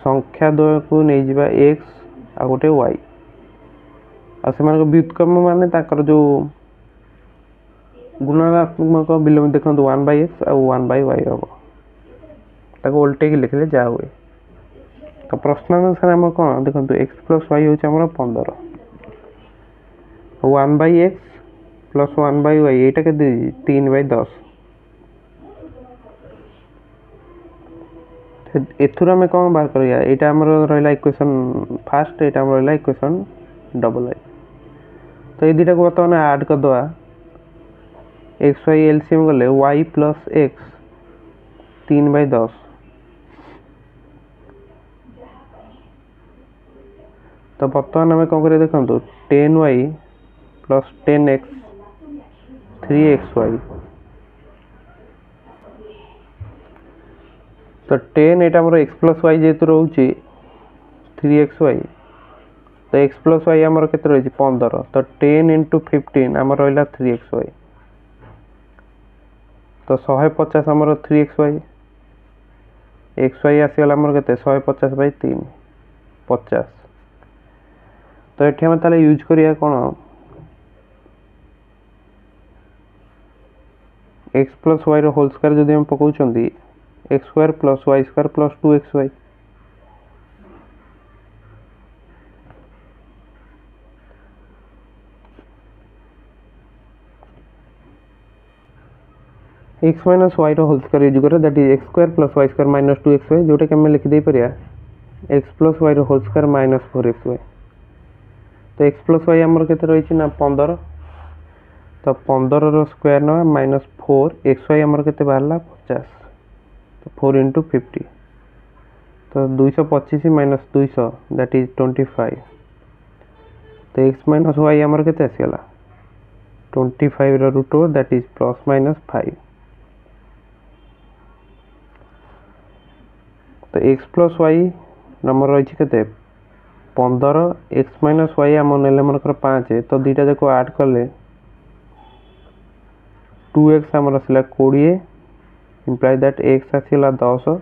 ସଂଖ୍ୟା ଦ୍ୱୟକୁ ନେଇଯିବା x ଆଉ ଗୋଟେ y ଆଉ ସେମାନଙ୍କ ବ୍ୟୁତ୍କ୍ରମ ମାନେ ତାଙ୍କର ଯେଉଁ ଗୁଣନାତ୍ମକ ବିଲୋମ ଦେଖନ୍ତୁ 1/x ଆଉ 1/y ହେବ, ତାକୁ ଓଲଟେଇକି ଲେଖିଲେ ଯାହା ହୁଏ। ତ ପ୍ରଶ୍ନ ଅନୁସାରେ ଆମର କ'ଣ ଦେଖନ୍ତୁ x + y ହେଉଛି ଆମର 15, 1/x + 1/y ଏଇଟା କେତେ ଦେଇଛି 3/10। ଏଥିରୁ ଆମେ କ'ଣ ବାହାର କରିବା, ଏଇଟା ଆମର ରହିଲା ଇକ୍ୱେସନ୍ ଫାର୍ଷ୍ଟ, ଏଇଟା ଆମର ରହିଲା ଇକ୍ୱେସନ୍ ଡବଲ୍ ଆଇ। ତ ଏଇ ଦୁଇଟାକୁ ବର୍ତ୍ତମାନ ଆଡ଼୍ କରିଦେବା, x y LCM ଗଲେ y + x 3/10। ତ ବର୍ତ୍ତମାନ ଆମେ କ'ଣ କରିବା ଦେଖନ୍ତୁ 10y + 10x 3xy। तो 10 ଏଇଟା ଆମର x + y ଯେହେତୁ ରହୁଛି 3xy, ତ x + y ଆମର କେତେ ରହିଛି 15, ତ 10 × 15 ଆମର ରହିଲା 3xy। ତ 150 ଆମର 3xy, xy ଆସିଗଲା ଆମର କେତେ 150/3 50। ତ ଏଠି ଆମେ ତାହେଲେ ୟୁଜ୍ କରିବା କ'ଣ x + y ର ହୋଲ୍ ସ୍କୋୟାର ଯଦି ଆମେ ପକାଉଛନ୍ତି x² + y² + 2xy। x - y ର ହୋଲ୍ ସ୍କୋୟାର ୟୁଜ୍ କରିବା, that is x² + y² - 2xy, ଯେଉଁଟାକି ଆମେ ଲେଖିଦେଇପାରିବା x + y ର ହୋଲ୍ ସ୍କୋୟାର -4xy। ତ x + y ଆମର କେତେ ରହିଛି ନା 15, ତ 15ର ସ୍କୋୟାର ନେବା -4, xy ଆମର କେତେ ବାହାରିଲା 50, ତ 4 × 50, ତ 225 - 200 ଦ୍ୟାଟ୍ ଇଜ୍ 25। ତ x - y ଆମର କେତେ ଆସିଗଲା 25ର √, ଦ୍ୟାଟ୍ ଇଜ୍ +-5। ତ x + y ଆମର ରହିଛି କେତେ 15, x - y ଆମର ନେଲେ ମନେକର 5, ତ ଦୁଇଟା ଯାକ ଆଡ଼୍ କଲେ 2x ଆମର ଆସିଲା 20, ଇମ୍ପ୍ଲାଏ ଦ୍ୟାଟ୍ x ଆସିଗଲା 10,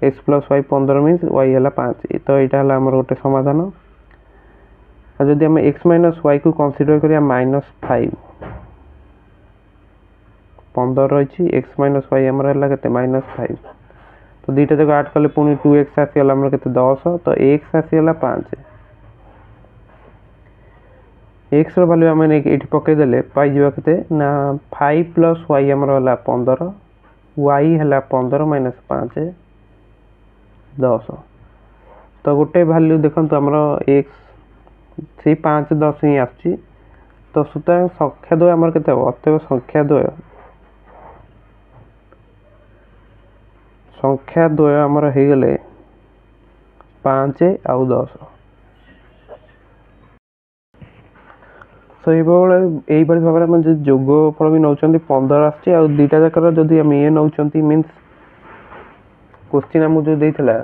x + y 15 ମିନ୍ସ y ହେଲା 5। ତ ଏଇଟା ହେଲା ଆମର ଗୋଟେ ସମାଧାନ। ଆଉ ଯଦି ଆମେ x - y କୁ କନସିଡର କରିବା -5, 15 ରହିଛି, x - y ଆମର ହେଲା କେତେ -5, ତ ଦୁଇଟା ଯାକ ଆଡ଼୍ କଲେ ପୁଣି 2x ଆସିଗଲା ଆମର କେତେ 10, ତ x ଆସିଗଲା 5। x ର ଭାଲ୍ୟୁ ଆମେ ନେଇକି ଏଇଠି ପକାଇଦେଲେ ପାଇଯିବା କେତେ ନା 5 + y ଆମର ହେଲା 15, y ହେଲା 15 - 5 10। ତ ଗୋଟେ ଭାଲ୍ୟୁ ଦେଖନ୍ତୁ ଆମର x ସେଇ 5 10 ହିଁ ଆସୁଛି। ତ ସୁତରାଂ ସଂଖ୍ୟା ଦ୍ୱୟ ଆମର କେତେ ହେବ, ଅତଏବ ସଂଖ୍ୟା ଦ୍ୱୟ ଆମର ହେଇଗଲେ 5 ଆଉ 10। ତ এইভাবে ଭାବରେ ଆମେ ଯଦି ଯୋଗଫଳ ବି ନେଉଛନ୍ତି 15 ଆସୁଛି, ଆଉ ଦୁଇଟା ଯାକର ଯଦି ଆମେ ଇଏ ନେଉଛନ୍ତି ମିନ୍ସ କ୍ୱେଶ୍ଚିନ୍ ଆମକୁ ଯେଉଁ ଦେଇଥିଲା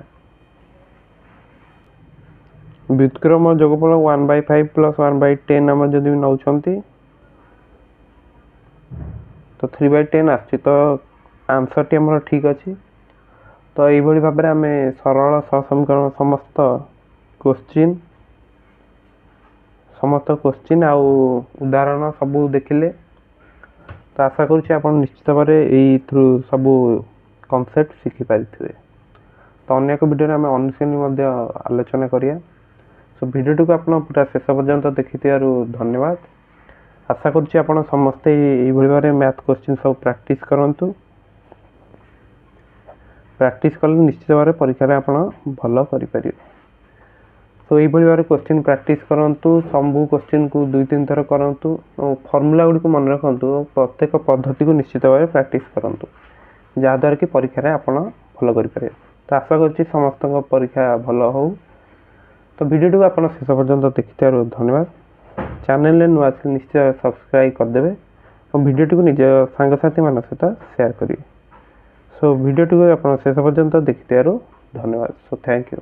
ବ୍ୟୁତ୍କ୍ରମ ଯୋଗଫଳ 1/5 + 1/10 ଆମର ଯଦି ବି ନେଉଛନ୍ତି ତ 3/10 ଆସୁଛି। ତ ଆନ୍ସରଟି ଆମର ଠିକ୍ ଅଛି। ତ এইভাবে ଭାବରେ ଆମେ ସରଳ ସହସମୀକରଣ ସମସ୍ତ କ୍ୱେଶ୍ଚିନ୍ ଆଉ ଉଦାହରଣ ସବୁ ଦେଖିଲେ। ତ ଆଶା କରୁଛି ଆପଣ ନିଶ୍ଚିତ ଭାବରେ ଏଇଥିରୁ ସବୁ କନସେପ୍ଟ ଶିଖିପାରିଥିବେ। ତ ଅନ୍ୟ ଏକ ଭିଡ଼ିଓରେ ଆମେ ଅନୁଶୀଳନୀ ମଧ୍ୟ ଆଲୋଚନା କରିବା। ସୋ ଭିଡ଼ିଓଟିକୁ ଆପଣ ପୁରା ଶେଷ ପର୍ଯ୍ୟନ୍ତ ଦେଖିଥିବାରୁ ଧନ୍ୟବାଦ। ଆଶା କରୁଛି ଆପଣ ସମସ୍ତେ ଏଇଭଳି ଭାବରେ ମ୍ୟାଥ୍ କ୍ୱେଶ୍ଚିନ୍ ସବୁ ପ୍ରାକ୍ଟିସ୍ କରନ୍ତୁ। ପ୍ରାକ୍ଟିସ୍ କଲେ ନିଶ୍ଚିତ ଭାବରେ ପରୀକ୍ଷାରେ ଆପଣ ଭଲ କରିପାରିବେ। सो यही भाव क्वेश्चन प्रैक्टिस करूँ सबू क्वेश्चन को 2-3 थर करूँ फर्मूला गुड़ी मन रखु प्रत्येक पद्धति को निश्चित भाव प्रैक्टिस करूँ जहाद्वारा कि परीक्षा आप भल करें। तो आशा करुँच समस्त परीक्षा भल हो। तो वीडियो को आप शेष पर्यंत देखि धन्यवाद। चैनल नुआ निश्चय सब्सक्राइब करदे और वीडियो को निज सांगसाथी मान सहित शेयर करेंगे। सो वीडियो को आप शेष पर्यंत देखि धन्यवाद। So thank you.